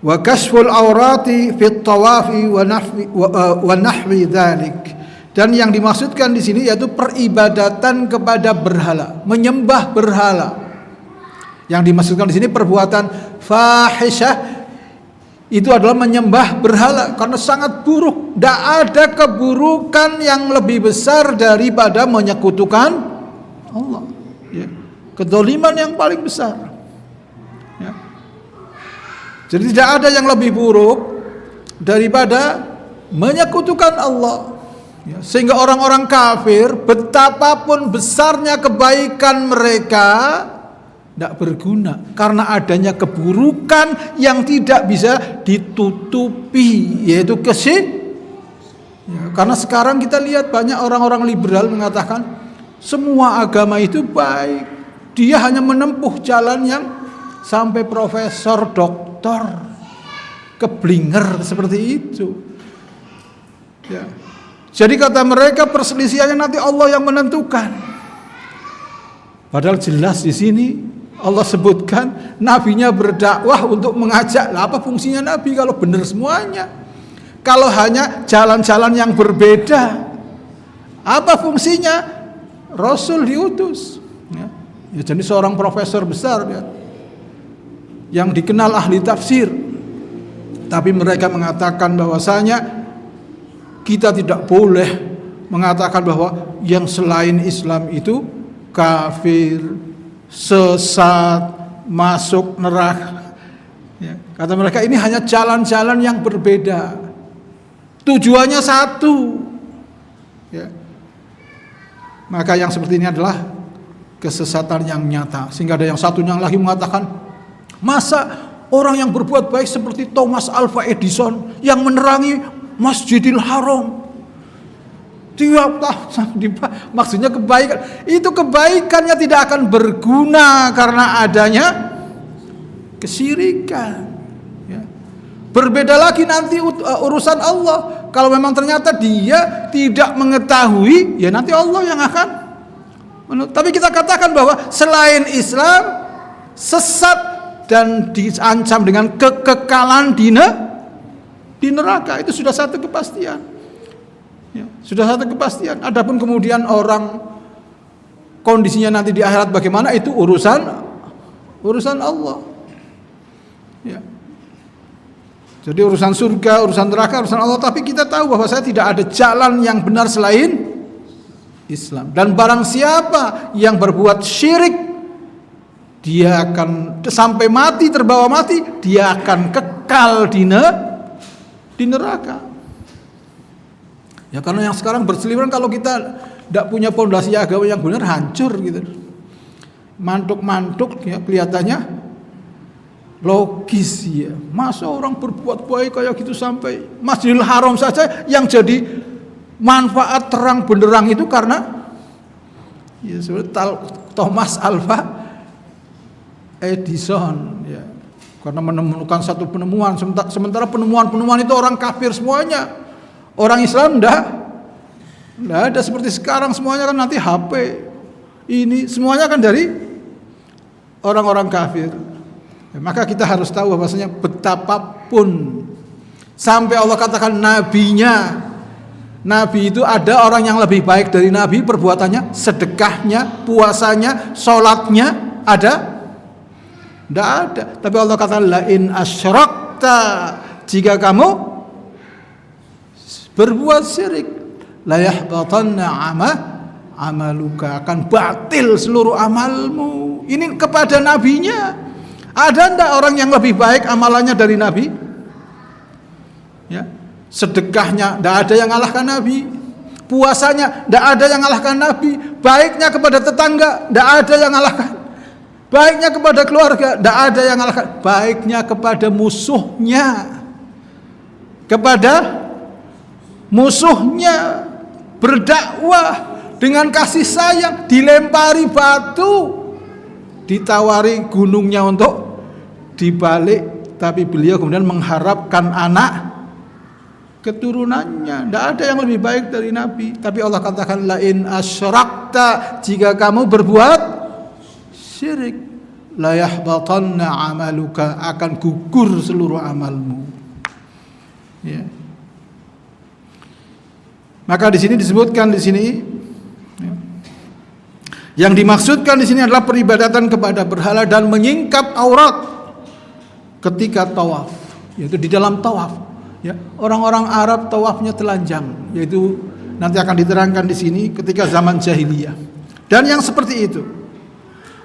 Speaker 1: wa kashful awrati fit tawafi wa nahwi dzalik. Dan yang dimaksudkan di sini yaitu peribadatan kepada berhala, menyembah berhala. Yang dimaksudkan di sini perbuatan fahisyah itu adalah menyembah berhala, karena sangat buruk. Tidak ada keburukan yang lebih besar daripada menyekutukan Allah, ya. Kedzaliman yang paling besar, ya. Jadi tidak ada yang lebih buruk daripada menyekutukan Allah, ya. Sehingga orang-orang kafir betapapun besarnya kebaikan mereka tidak berguna karena adanya keburukan yang tidak bisa ditutupi, yaitu ya, karena sekarang kita lihat banyak orang-orang liberal mengatakan semua agama itu baik, dia hanya menempuh jalan yang sampai profesor, doktor, keblinger seperti itu, ya. Jadi kata mereka perselisihannya nanti Allah yang menentukan, padahal jelas di sini Allah sebutkan nabinya berdakwah untuk mengajak. Lah apa fungsinya nabi kalau benar semuanya? Kalau hanya jalan-jalan yang berbeda, apa fungsinya Rasul diutus? Ya, ya, jadi seorang profesor besar, ya, yang dikenal ahli tafsir, tapi mereka mengatakan bahwasanya kita tidak boleh mengatakan bahwa yang selain Islam itu kafir, sesat, masuk neraka, ya. Kata mereka ini hanya jalan-jalan yang berbeda, tujuannya satu, ya. Maka yang seperti ini adalah kesesatan yang nyata. Sehingga ada yang satunya lagi mengatakan, masa orang yang berbuat baik seperti Thomas Alva Edison yang menerangi Masjidil Haram tiap tahun, maksudnya kebaikan, itu kebaikannya tidak akan berguna karena adanya kesyirikan, ya. Berbeda lagi nanti urusan Allah. Kalau memang ternyata dia tidak mengetahui, ya nanti Allah yang akan. Tapi kita katakan bahwa selain Islam sesat dan diancam dengan kekekalan di neraka, itu sudah satu kepastian. Ya, sudah satu kepastian. Adapun kemudian orang kondisinya nanti di akhirat bagaimana, itu urusan Allah, ya. Jadi urusan surga, urusan neraka, urusan Allah. Tapi kita tahu bahwa saya tidak ada jalan yang benar selain Islam. Dan barang siapa yang berbuat syirik, dia akan sampai mati, terbawa mati, dia akan kekal di neraka. Ya, karena yang sekarang berseliweran, kalau kita tidak punya pondasi agama yang benar, hancur gitu. Mantuk-mantuk, ya, kelihatannya logis, ya. Masa orang berbuat baik kayak gitu sampai Masjidil Haram saja yang jadi manfaat terang benderang itu karena, ya, seperti Thomas Alva Edison, ya, karena menemukan satu penemuan, sementara penemuan-penemuan itu orang kafir semuanya. Orang Islam enggak ada seperti sekarang, semuanya kan nanti HP ini semuanya kan dari orang-orang kafir. Ya, maka kita harus tahu bahwasanya betapapun sampai Allah katakan nabinya, nabi itu ada orang yang lebih baik dari nabi, perbuatannya, sedekahnya, puasanya, sholatnya ada? Enggak ada. Tapi Allah katakan la in asyrakta, jika kamu berbuat syirik, la yahbatanna amaluka, akan batil seluruh amalmu. Ini kepada nabinya. Ada enggak orang yang lebih baik amalannya dari nabi? Ya. Sedekahnya tidak ada yang ngalahkan Nabi. Puasanya tidak ada yang ngalahkan Nabi. Baiknya kepada tetangga tidak ada yang ngalahkan. Baiknya kepada keluarga tidak ada yang ngalahkan. Baiknya kepada musuhnya. Kepada musuhnya berdakwah dengan kasih sayang, dilempari batu, ditawari gunungnya untuk dibalik, tapi beliau kemudian mengharapkan anak keturunannya. Tidak ada yang lebih baik dari Nabi. Tapi Allah katakan, lain asyrakta, jika kamu berbuat syirik, la yahbatanna amaluka, akan gugur seluruh amalmu. Ya. Maka di sini disebutkan di sini, ya, yang dimaksudkan di sini adalah peribadatan kepada berhala dan menyingkap aurat ketika tawaf, yaitu di dalam tawaf. Ya, orang-orang Arab tawafnya telanjang, yaitu nanti akan diterangkan di sini ketika zaman jahiliyah. Dan yang seperti itu.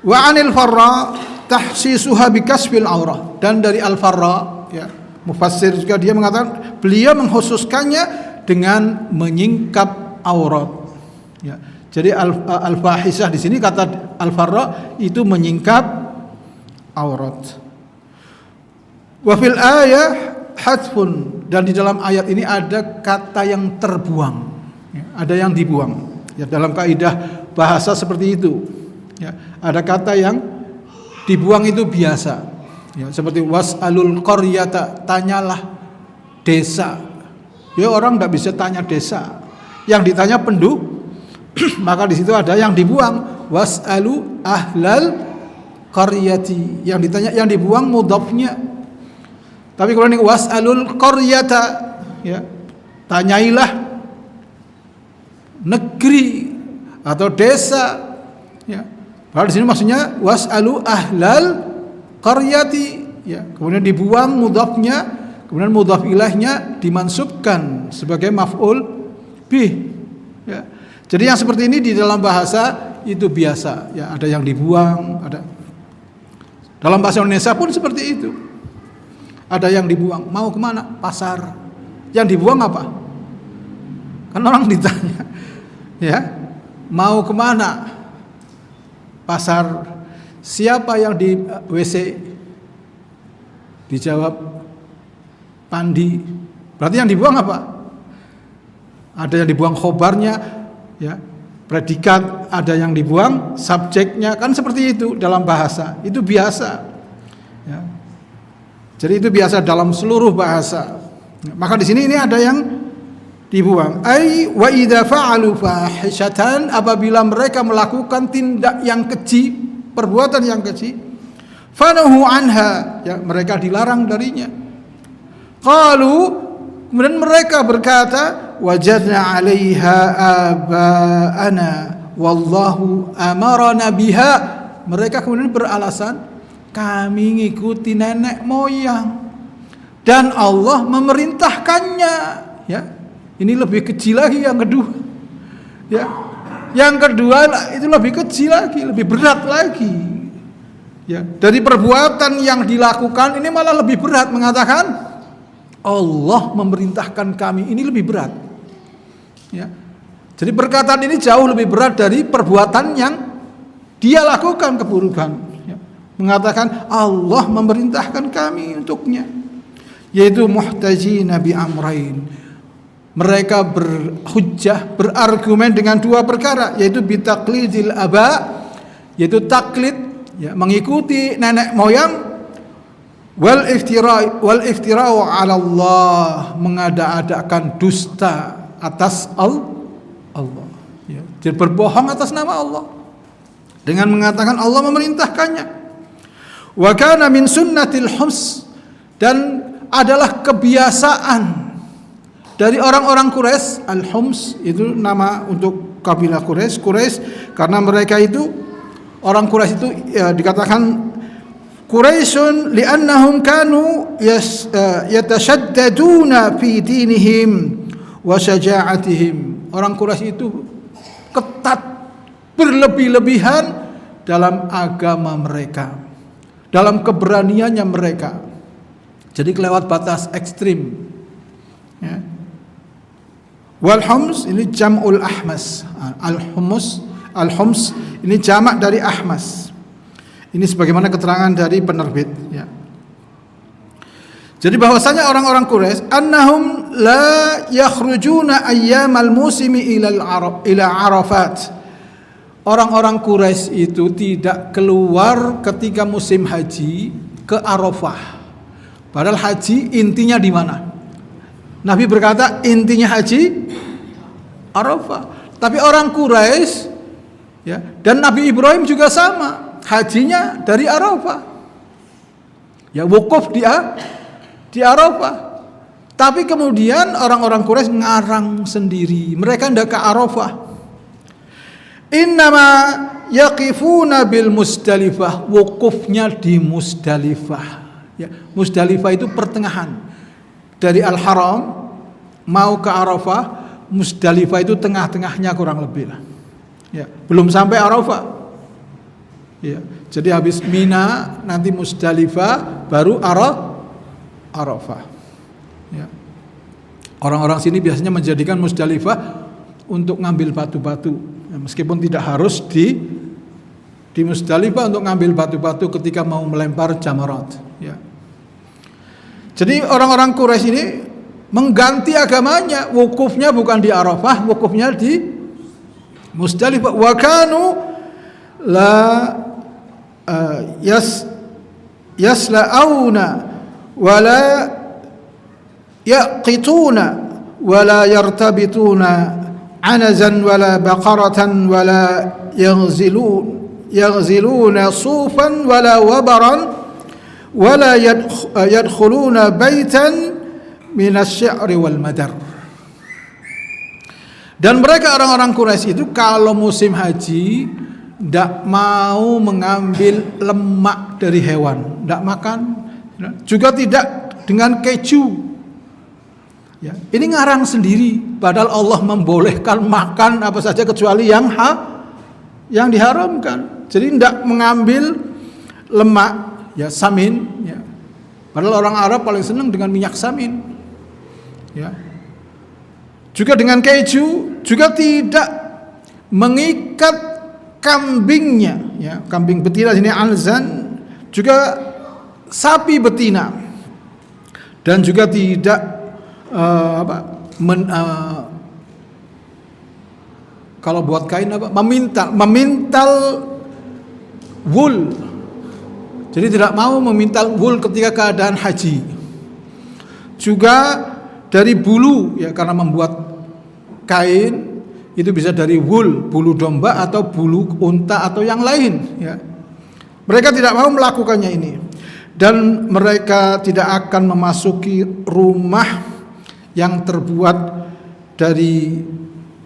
Speaker 1: Wa anil farra tahsisuha bikasfil aurah, dan dari al-farra, ya, mufassir juga dia mengatakan beliau mengkhususkannya dengan menyingkap aurat. Ya. Jadi al-fahisah di sini kata al-farra itu menyingkap aurat. Wa fil ayah hadfun, dan di dalam ayat ini ada kata yang terbuang, ya, ada yang dibuang. Ya, dalam kaidah bahasa seperti itu. Ya, ada kata yang dibuang itu biasa. Ya, seperti was'alul qaryata, tanyalah desa. Ya, orang tidak bisa tanya desa. Yang ditanya penduduk. Maka di situ ada yang dibuang, was'alu ahlal qaryati. Yang ditanya, yang dibuang mudhafnya. Tapi kalau ini was'alul qaryata, ya, tanyailah negeri atau desa, ya. Padahal di sini maksudnya was'alu ahlal qaryati, ya. Kemudian dibuang mudhafnya, kemudian mudhaf ilaihnya dimansubkan sebagai maf'ul bih, ya. Jadi yang seperti ini di dalam bahasa itu biasa, ya, ada yang dibuang, ada. Dalam bahasa Indonesia pun seperti itu. Ada yang dibuang, mau kemana? Pasar. Yang dibuang apa? Kan orang ditanya, ya, mau kemana? Pasar. Siapa yang di WC? Dijawab Pandi. Berarti yang dibuang apa? Ada yang dibuang khobarnya, ya, predikat, ada yang dibuang subjeknya, kan seperti itu dalam bahasa. Itu biasa. Ya. Jadi itu biasa dalam seluruh bahasa. Maka di sini ini ada yang dibuang. Ai wa idza fa'alu fahishatan, apabila mereka melakukan tindak yang keji, perbuatan yang keji, fanahu anha, ya, mereka dilarang darinya. Qalu, kemudian mereka berkata, wajadna 'alaiha abaana wallahu amarana biha. Mereka kemudian beralasan, kami ngikuti nenek moyang dan Allah memerintahkannya. Ya, ini lebih kecil lagi yang kedua. Ya, yang kedua itu lebih kecil lagi, lebih berat lagi. Ya, dari perbuatan yang dilakukan ini malah lebih berat, mengatakan Allah memerintahkan kami, ini lebih berat. Ya, jadi perkataan ini jauh lebih berat dari perbuatan yang dia lakukan, keburukan. Mengatakan Allah memerintahkan kami untuknya, yaitu muhtajina bi amrain. Mereka berhujjah, berargumen dengan dua perkara, yaitu bitaqlidil aba, yaitu taklid, ya, mengikuti nenek moyang, wal iftira'u 'ala Allah, mengada-adakan dusta atas Allah, ya, jadi berbohong atas nama Allah dengan mengatakan Allah memerintahkannya. Wa kana min sunnatil hums, dan adalah kebiasaan dari orang-orang Quraisy. Al-Hums itu nama untuk kabilah Quraisy. Karena mereka itu, orang Quraisy itu, ya, dikatakan Quraisyun li'annahum kanu yatashaddaduna fi dinihim wa syaja'atihim. Orang Quraisy itu ketat, berlebih-lebihan dalam agama mereka, dalam keberaniannya mereka. Jadi kelewat batas ekstrim. Ya. Wal hums ini jam'ul ahmas. Al-hums ini jamak dari ahmas. Ini sebagaimana keterangan dari penerbit, ya. Jadi bahwasanya orang-orang Quraisy annahum la yakhrujuna ayyamal musimi ila Arafat. Orang-orang Quraisy itu tidak keluar ketika musim haji ke Arafah. Padahal haji intinya di mana? Nabi berkata intinya haji Arafah. Tapi orang Quraisy, ya, dan Nabi Ibrahim juga sama, hajinya dari Arafah. Ya, wukuf di Arafah. Tapi kemudian orang-orang Quraisy ngarang sendiri. Mereka tidak ke Arafah. Innama yaqifuna bil Musdalifah. Wukufnya di Musdalifah. Ya, Musdalifah itu pertengahan. Dari Al-Haram mau ke Arafah, Musdalifah itu tengah-tengahnya kurang lebih lah. Ya, belum sampai Arafah. Ya, jadi habis Mina nanti Musdalifah baru Arafah. Ya. Orang-orang sini biasanya menjadikan Musdalifah untuk ngambil batu-batu. Ya, meskipun tidak harus di Musdalifah untuk ngambil batu-batu ketika mau melempar jamarat. Ya. Jadi orang-orang Quraisy ini mengganti agamanya, wukufnya bukan di Arafah, wukufnya di Musdalifah. Wa kanu la yasla'una wa la yaqituna wa la yartabituna anazan wa la baqaratan wa la yaghziluna sufan wa la wabaran wa la yadkhuluna baitan minasy-syi'ri wal madar. Dan mereka orang-orang Quraisy itu kalau musim haji tidak mau mengambil lemak dari hewan, tidak makan, juga tidak dengan keju. Ya, ini ngarang sendiri. Padahal Allah membolehkan makan apa saja kecuali yang diharamkan. Jadi tidak mengambil lemak, ya samin. Ya. Padahal orang Arab paling senang dengan minyak samin. Ya. Juga dengan keju, juga tidak mengikat kambingnya, ya, kambing betina sini alzan, juga sapi betina, dan juga tidak kalau buat kain memintal wool. Jadi tidak mau memintal wool ketika keadaan haji. Juga dari bulu, ya, karena membuat kain itu bisa dari wool, bulu domba atau bulu unta atau yang lain, ya. Mereka tidak mau melakukannya ini. Dan mereka tidak akan memasuki rumah yang terbuat dari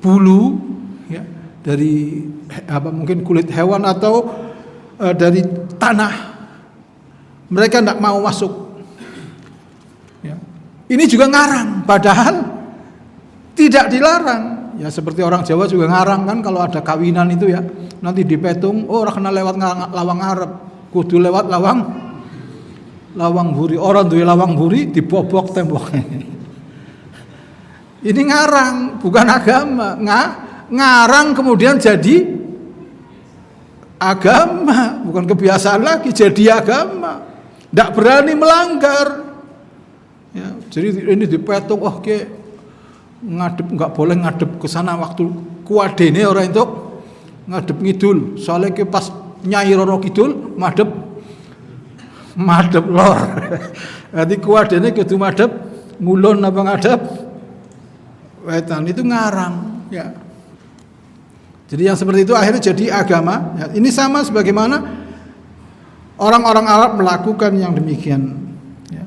Speaker 1: bulu, ya, dari mungkin kulit hewan atau dari tanah. Mereka tidak mau masuk. Ya. Ini juga ngarang, padahal tidak dilarang. Ya, seperti orang Jawa juga ngarang kan, kalau ada kawinan itu ya, nanti dipetung, oh ora kena lewat lawang Arab, kudu lewat lawang buri. Orang duwe lawang buri dibobok temboknya. Ini ngarang, bukan agama. Ngarang kemudian jadi agama, bukan kebiasaan lagi, jadi agama. Tidak berani melanggar. Ya, jadi ini dipetung, oh ngadep, nggak boleh ngadep ke sana waktu kuadene orang itu ngadep ngidul. Soalnya pas Nyai Roro Kidul madep lor. Jadi kuadene kudu madep ngulon apa ngadep wetan, itu ngarang, ya. Jadi yang seperti itu akhirnya jadi agama. Ya, ini sama sebagaimana orang-orang Arab melakukan yang demikian. Ya.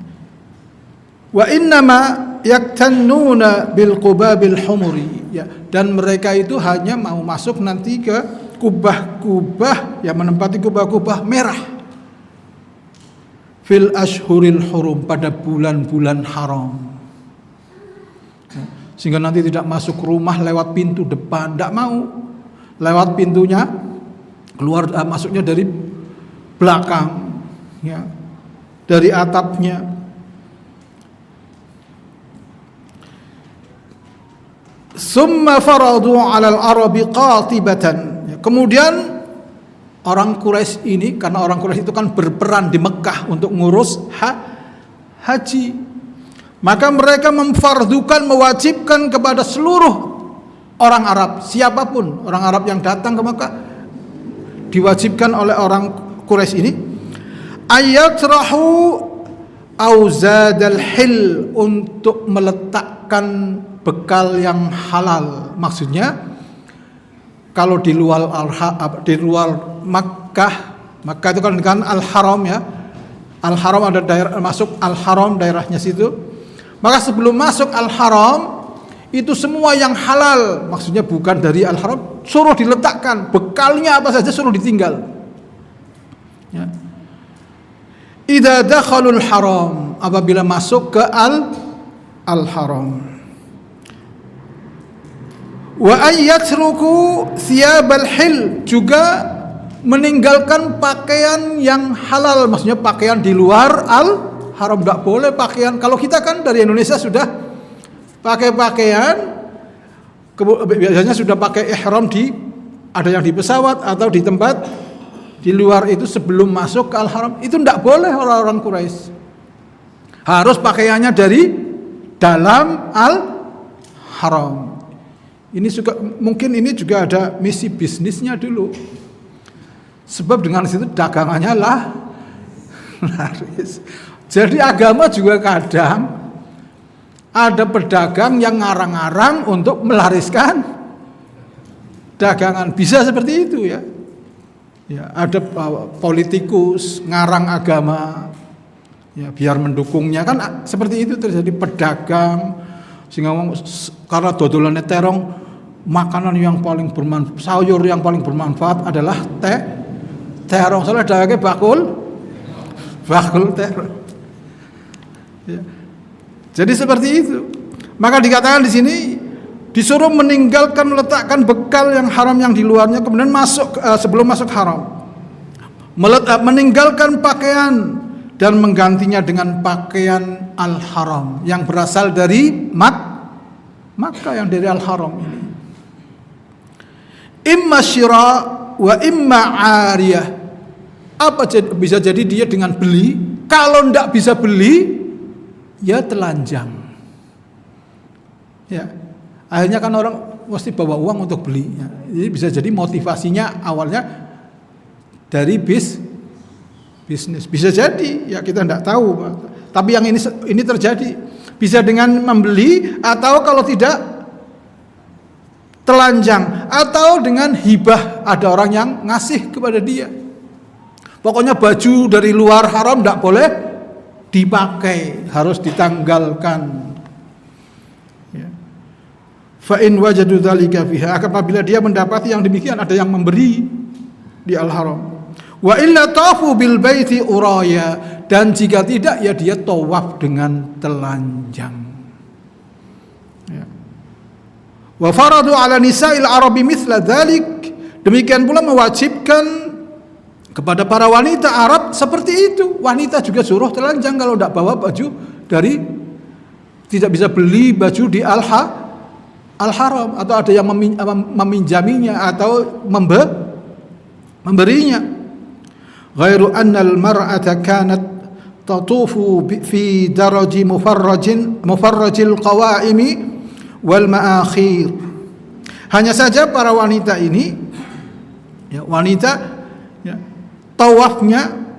Speaker 1: Wa innama yaktannuna bil qubabil humuri, ya. Dan mereka itu hanya mau masuk nanti ke kubah-kubah, yang menempati kubah-kubah merah fil ashhuril hurum, pada bulan-bulan haram. Ya. Sehingga nanti tidak masuk rumah lewat pintu depan, tidak mau. Lewat pintunya keluar, masuknya dari belakang, ya, dari atapnya. Summa faradu 'alal arabi qatibatan. Kemudian orang Quraisy ini, karena orang Quraisy itu kan berperan di Mekah untuk ngurus haji, maka mereka memfardukan, mewajibkan kepada seluruh orang Arab, siapapun orang Arab yang datang ke Mekah, diwajibkan oleh orang Quraisy ini ayatrahu auzadal hil, untuk meletakkan bekal yang halal. Maksudnya kalau di luar Makkah itu kan Al-Haram ya. Al-Haram ada daerah masuk Al-Haram, daerahnya situ. Maka sebelum masuk Al-Haram itu semua yang halal, maksudnya bukan dari Al-Haram, suruh diletakkan. Bekalnya apa saja suruh ditinggal. Ya. Idza dakhalul haram, apabila masuk ke Al-Haram. Wa ayyatruku thiyabal hil, juga meninggalkan pakaian yang halal, maksudnya pakaian di luar Al-Haram. Enggak boleh pakaian, kalau kita kan dari Indonesia sudah pakai pakaian, biasanya sudah pakai ihram ada yang di pesawat atau di tempat di luar itu sebelum masuk ke Al-Haram. Itu enggak boleh orang-orang Quraisy. Harus pakaiannya dari dalam Al-Haram. Ini juga mungkin ini juga ada misi bisnisnya dulu. Sebab dengan situ dagangannya laris. Jadi agama juga kadang ada pedagang yang ngarang-ngarang untuk melariskan dagangan. Bisa seperti itu ya. Ya, ada politikus ngarang agama. Ya, biar mendukungnya kan seperti itu terjadi, pedagang sehingga karena dodolannya terong, makanan yang paling bermanfaat, sayur yang paling bermanfaat adalah terong. Soalnya dagangnya bakul terong. Ya. Jadi seperti itu. Maka dikatakan di sini disuruh meninggalkan, meletakkan bekal yang haram yang di luarnya, kemudian masuk sebelum masuk haram. Meninggalkan pakaian dan menggantinya dengan pakaian Al-Haram yang berasal dari Makkah, yang dari Al-Haram ini. Imma syira wa imma ariyah. Bisa jadi dia dengan beli, kalau tidak bisa beli ya telanjang. Ya. Akhirnya kan orang mesti bawa uang untuk beli. Ya. Jadi bisa jadi motivasinya awalnya dari bisnis. Bisa jadi, ya kita tidak tahu. Tapi yang ini terjadi. Bisa dengan membeli, atau kalau tidak telanjang, atau dengan hibah, ada orang yang ngasih kepada dia. Pokoknya baju dari luar haram tidak boleh dipakai, harus ditanggalkan. Ya. Fa in wajadu dzalika fiha, apabila dia mendapati yang demikian, ada yang memberi di Al-Haram. Wa illa tafu bil baiti uraya, dan jika tidak ya dia tawaf dengan telanjang. Ya. Wa faradu ala nisa'il arabi mithla dzalik, demikian pula mewajibkan kepada para wanita Arab seperti itu. Wanita juga suruh telanjang kalau tidak bawa baju dari, tidak bisa beli baju di Al-Haram, atau ada yang meminjaminya atau memberinya. Ghairu anna al-mar'ata kanat tatufu fi daraji mufarrajil qawaimi wal ma'akhir. Hanya saja para wanita ini, ya, wanita ya, tawafnya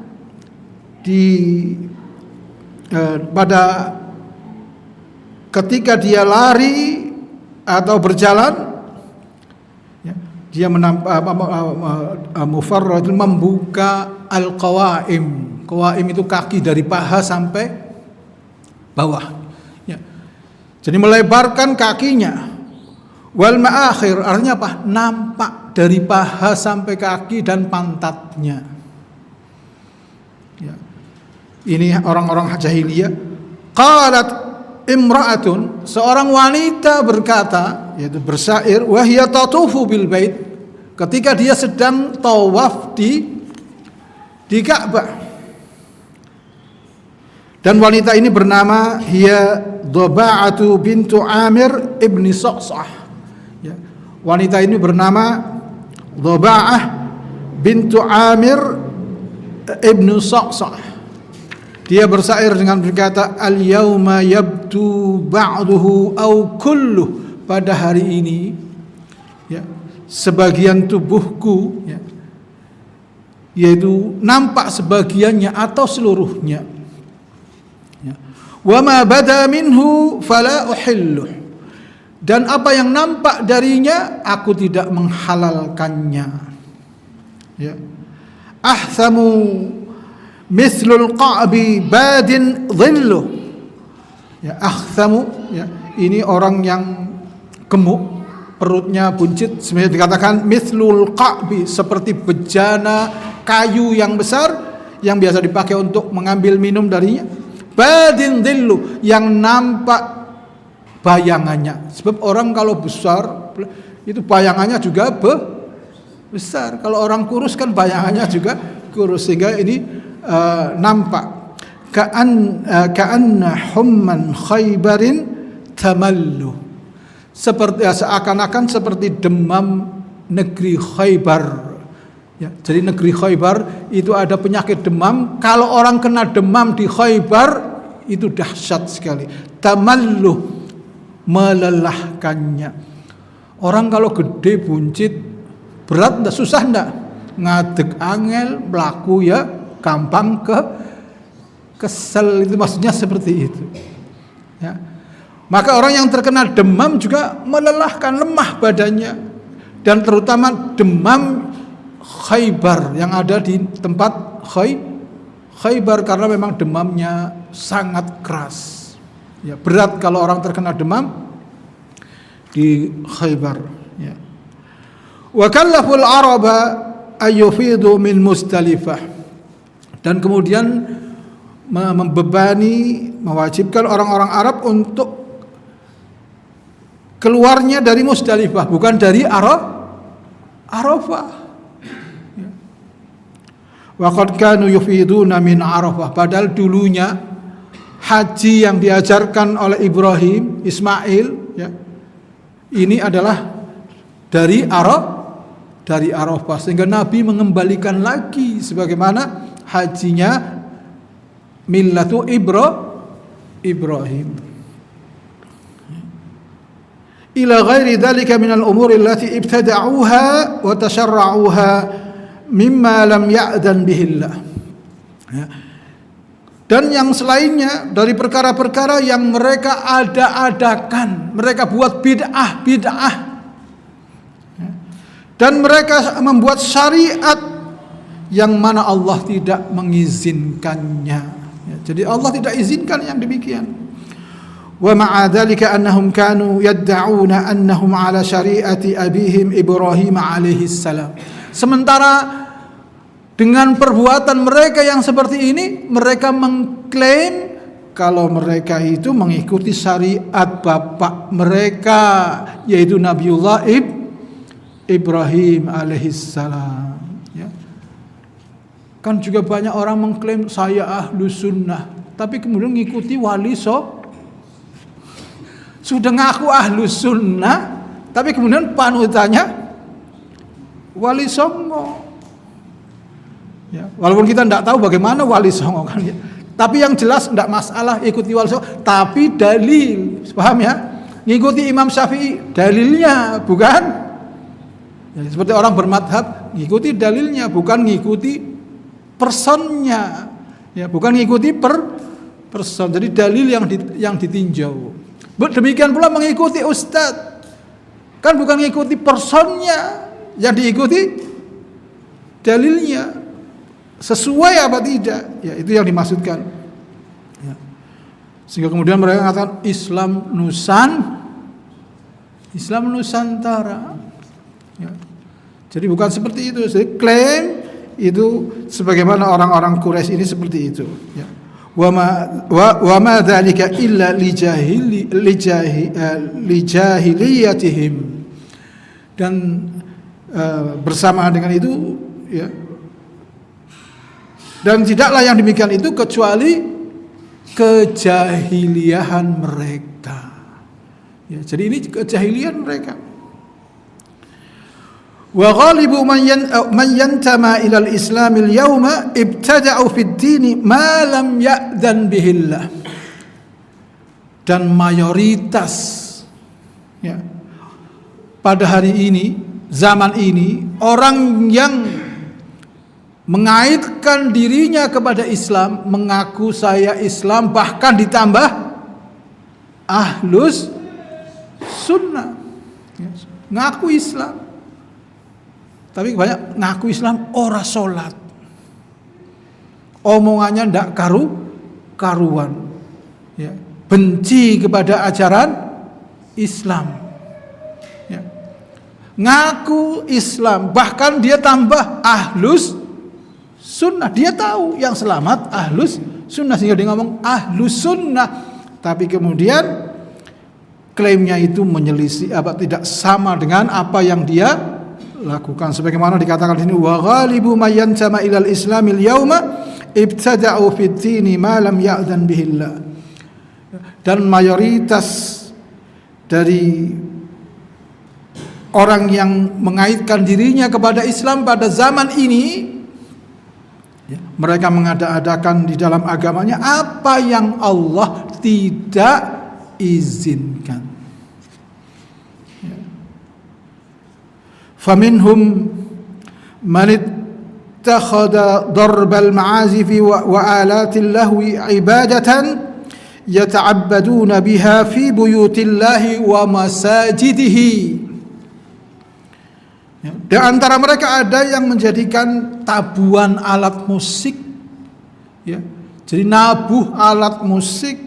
Speaker 1: pada ketika dia lari atau berjalan, ya, dia mufarrajil, membuka al-qawaim. Qawaim itu kaki dari paha sampai bawah. Ya. Jadi melebarkan kakinya. Wal ma'akhir, artinya apa? Nampak dari paha sampai kaki dan pantatnya. Ya. Ini orang-orang jahiliyah. Qalat imra'atun, seorang wanita berkata, yaitu bersair, wa hiya tatufu bil bait, ketika dia sedang tawaf di Ka'bah. Dan wanita ini bernama hiya Dhaba'atu bintu Amir ibni Sa'sah. Wanita ini bernama Dhoba'ah bintu Amir ibnu Sa'sa'ah. Dia bersair dengan berkata, al-yawma yabdu ba'duhu au kulluh. Pada hari ini, ya, sebagian tubuhku, ya, yaitu nampak sebagiannya atau seluruhnya. Ya. Wa ma bada minhu fala uhilluh. Dan apa yang nampak darinya aku tidak menghalalkannya. Ya. Ahsamu mithlul qa'bi badin dhilluh. Ya, ahsamu, ya, ini orang yang gemuk, perutnya buncit, sebenarnya dikatakan mithlul qa'bi, seperti bejana kayu yang besar yang biasa dipakai untuk mengambil minum darinya. Badin dhillu, yang nampak bayangannya. Sebab orang kalau besar itu bayangannya juga besar. Kalau orang kurus kan bayangannya juga kurus, sehingga ini nampak. Ka'anna humman khaybarin tamallu. Seperti seakan-akan seperti demam negeri Khaybar. Ya, jadi negeri Khaybar itu ada penyakit demam. Kalau orang kena demam di Khaybar itu dahsyat sekali. Tamalluh, melelahkannya. Orang kalau gede buncit berat enggak, susah enggak? Ngadeg angel, melaku ya gampang kesel, itu maksudnya seperti itu. Ya. Maka orang yang terkena demam juga melelahkan, lemah badannya. Dan terutama demam Khaybar yang ada di tempat Khaybar, karena memang demamnya sangat keras. Ya, berat kalau orang terkena demam di Khaybar. Ya. Wa kallaful araba ayyufidu min Musdalifah. Dan kemudian membebani, mewajibkan orang-orang Arab untuk keluarnya dari Musdalifah, bukan dari Arafah. Wa qad kanu yufiduna min Arafah. Padahal dulunya haji yang diajarkan oleh Ibrahim, Ismail, ya, ini adalah dari Arafah, sehingga Nabi mengembalikan lagi sebagaimana hajinya millatu Ibrahim. Ila ghairi dhalika min al-umuri allati ibtada'uha wa tasharra'uha mimma lam ya'dan bihillah. Ya. Dan yang selainnya dari perkara-perkara yang mereka ada-adakan, mereka buat bid'ah. Ya. Dan mereka membuat syariat yang mana Allah tidak mengizinkannya. Ya, jadi Allah tidak izinkan yang demikian. Wa ma'a dzalika annahum kanu yad'una annahum ala syari'ati abihim Ibrahim alaihi salam. Sementara dengan perbuatan mereka yang seperti ini, mereka mengklaim kalau mereka itu mengikuti syariat bapak mereka, yaitu Nabiullah Ibrahim alaihi salam. Ya. Kan juga banyak orang mengklaim saya ahlu sunnah, tapi kemudian mengikuti wali sudah ngaku ahlu sunnah, tapi kemudian panutannya wali songo. Ya, walaupun kita tidak tahu bagaimana wali songo kan, ya. Tapi yang jelas tidak masalah ikuti wali songo, tapi dalil, paham ya? Ngikuti Imam Syafi'i, dalilnya, bukan? Ya, seperti orang bermadhab, ngikuti dalilnya, bukan ngikuti personnya, ya, bukan ngikuti person. Jadi dalil yang ditinjau. Demikian pula mengikuti ustadz, kan bukan mengikuti personnya, yang diikuti dalilnya, sesuai apa tidak, ya itu yang dimaksudkan. Ya. Sehingga kemudian mereka mengatakan Islam Nusantara. Ya. Jadi bukan seperti itu. Jadi klaim itu sebagaimana orang-orang Quraisy ini seperti itu. Ya. Wa ma dzalika illa lijahiliyatihim. Dan bersama dengan itu, ya, dan tidaklah yang demikian itu kecuali kejahiliahan mereka. Ya, jadi ini kejahilian mereka. Wa ghalibu man yantama ila al-islam al-yawma ibtada'u fi ad-din ma lam ya'dhan bihillah. Dan mayoritas ya, pada hari ini, zaman ini, orang yang mengaitkan dirinya kepada Islam, mengaku saya Islam, bahkan ditambah ahlus sunnah, ngaku Islam, tapi banyak ngaku Islam ora sholat, omongannya ndak karuan, ya, benci kepada ajaran Islam, ya. Ngaku Islam, bahkan dia tambah ahlus sunnah. Dia tahu yang selamat ahlus sunnah, sehingga dia ngomong ahlus sunnah. Tapi kemudian klaimnya itu menyelisih tidak sama dengan apa yang dia lakukan. Sebagaimana dikatakan di sini, wa ghalibu may yantama ilal islamil yauma ibtada'u fid dini ma lam ya'dhan bihillah. Dan mayoritas dari orang yang mengaitkan dirinya kepada Islam pada zaman ini, mereka mengada-adakan di dalam agamanya apa yang Allah tidak izinkan. Faminhum man ittakhadha darbal ma'azifi wa alatil lahwi ibadatan yata'abbaduna biha fi buyutillahi wa masajidihi. Di antara mereka ada yang menjadikan tabuhan alat musik, ya. Jadi nabuh alat musik,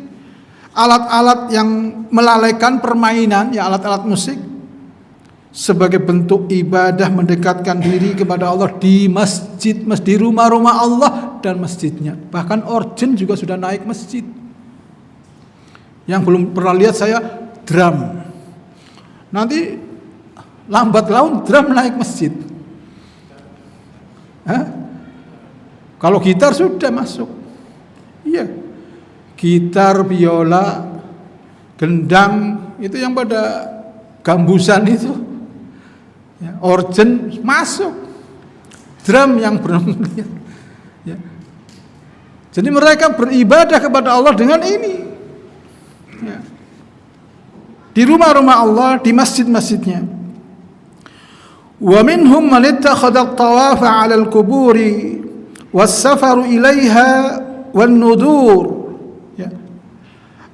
Speaker 1: alat-alat yang melalaikan permainan, ya, alat-alat musik, sebagai bentuk ibadah mendekatkan diri kepada Allah di masjid, di rumah-rumah Allah dan masjidnya. Bahkan organ juga sudah naik masjid. Yang belum pernah lihat saya drum. Nanti lambat laun drum naik masjid. Kalau gitar sudah masuk. Iya. Gitar, biola, gendang, itu yang pada gambusan itu. Ya, organ masuk. Drum yang belum lihat. Ya. Jadi mereka beribadah kepada Allah dengan ini. Ya. Di rumah-rumah Allah, di masjid-masjidnya. Wa minhum man ittakhadha at-tawafa 'ala al-quburi was-safaru ilaiha wan-nudur, ya,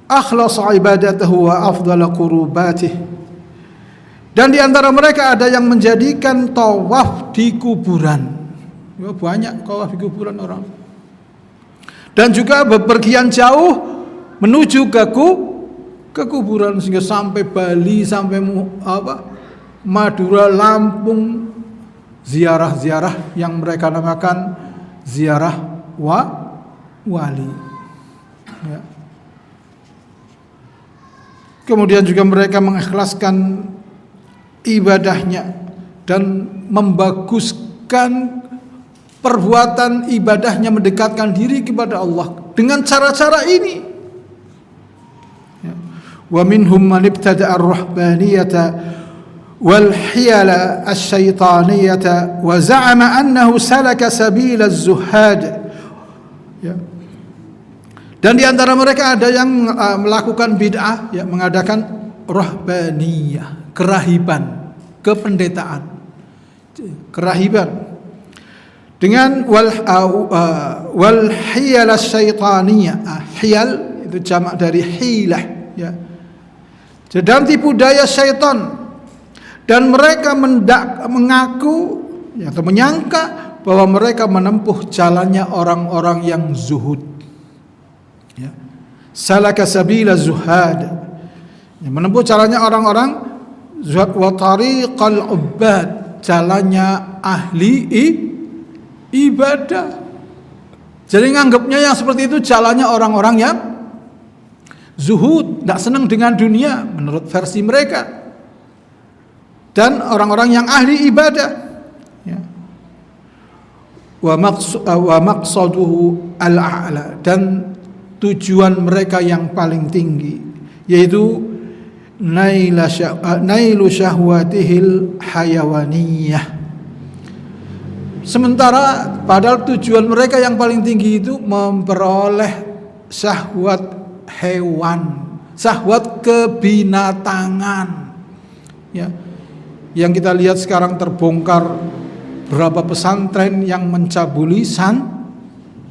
Speaker 1: akhlasa ibadatahu wa afdala qurubatih. Dan di antara mereka ada yang menjadikan tawaf di kuburan. Ya, banyak tawaf di kuburan orang. Dan juga bepergian jauh menuju ke kuburan, sehingga sampai Bali, sampai Madura, Lampung, ziarah-ziarah yang mereka namakan ziarah wali. Ya. Kemudian juga mereka mengikhlaskan ibadahnya dan membaguskan perbuatan ibadahnya, mendekatkan diri kepada Allah dengan cara-cara ini. Ya. Wa minhum man ibtada'a ar-ruhbaniyata wal hiyala asy-syaitaniyata wa za'ama annahu salaka sabila az-zuhad. Ya. Dan di antara mereka ada yang melakukan bid'ah, ya, mengadakan ruhbaniyah, kerahiban, kependetaan, kerahiban, dengan wal hiyal asy-syaitaniyah. Hiyal itu jamak dari hilah, ya. Dan tipu daya syaitan. Dan mereka mengaku, ya, atau menyangka bahwa mereka menempuh jalannya orang-orang yang zuhud. Ya. Salaka sabila zuhad. Ya, menempuh jalannya orang-orang zuhud wa tariqal ubbad, jalannya ahli ibadah. Jadi nganggapnya yang seperti itu jalannya orang-orang yang zuhud, tidak senang dengan dunia menurut versi mereka. Dan orang-orang yang ahli ibadah, ya. Wa maqsaduhu al-a'la, dan tujuan mereka yang paling tinggi, yaitu nailu syahwatihil hayawaniyah, Sementara padahal tujuan mereka yang paling tinggi itu memperoleh syahwat hewan, syahwat kebinatangan. Ya. Yang kita lihat sekarang terbongkar berapa pesantren yang mencabuli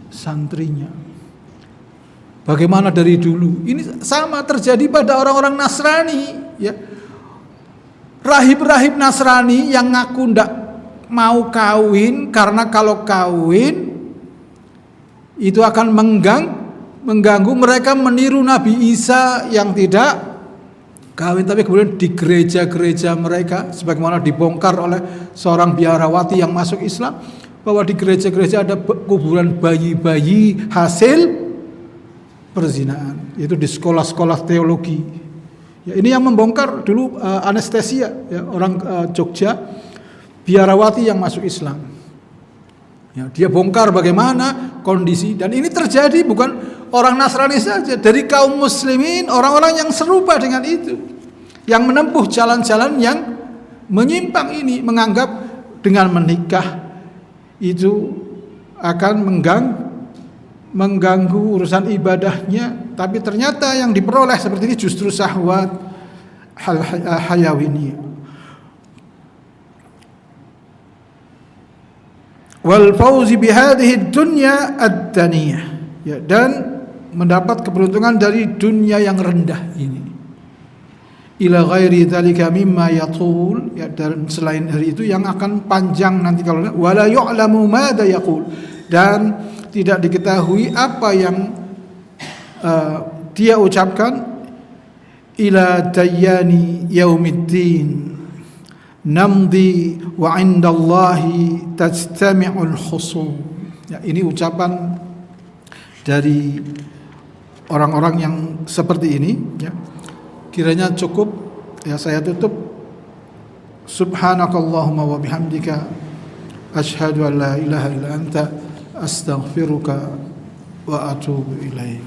Speaker 1: santrinya. Bagaimana dari dulu? Ini sama terjadi pada orang-orang Nasrani, ya. Rahib-rahib Nasrani yang ngaku ndak mau kawin karena kalau kawin itu akan mengganggu mereka, meniru Nabi Isa yang tidak kawin. Tapi kemudian di gereja-gereja mereka, sebagaimana dibongkar oleh seorang biarawati yang masuk Islam, bahwa di gereja-gereja ada kuburan bayi-bayi hasil perzinaan, yaitu di sekolah-sekolah teologi. Ya, ini yang membongkar dulu anestesia, ya, orang Jogja, biarawati yang masuk Islam. Ya, dia bongkar bagaimana kondisi, dan ini terjadi bukan orang Nasrani saja, dari kaum muslimin, orang-orang yang serupa dengan itu, yang menempuh jalan-jalan yang menyimpang ini, menganggap dengan menikah itu akan mengganggu urusan ibadahnya, tapi ternyata yang diperoleh seperti ini justru syahwat hayawini. Wal fauzi bihadhihi dunya ad-daniyah, ya, dan mendapat keberuntungan dari dunia yang rendah ini. Ila ghairi dzalika mimma yatul, ya, dan selain dari itu yang akan panjang nanti kalau wala yu'lamu madza yaqul, dan tidak diketahui apa yang dia ucapkan. Ila dayyani yaumiddin namdi wa indallahi tajtami'ul khusum. Ya, ini ucapan dari orang-orang yang seperti ini, ya. Kiranya cukup, ya, saya tutup. Subhanakallahumma wa bihamdika asyhadu an la ilaha illa anta astaghfiruka wa atubu ilaik.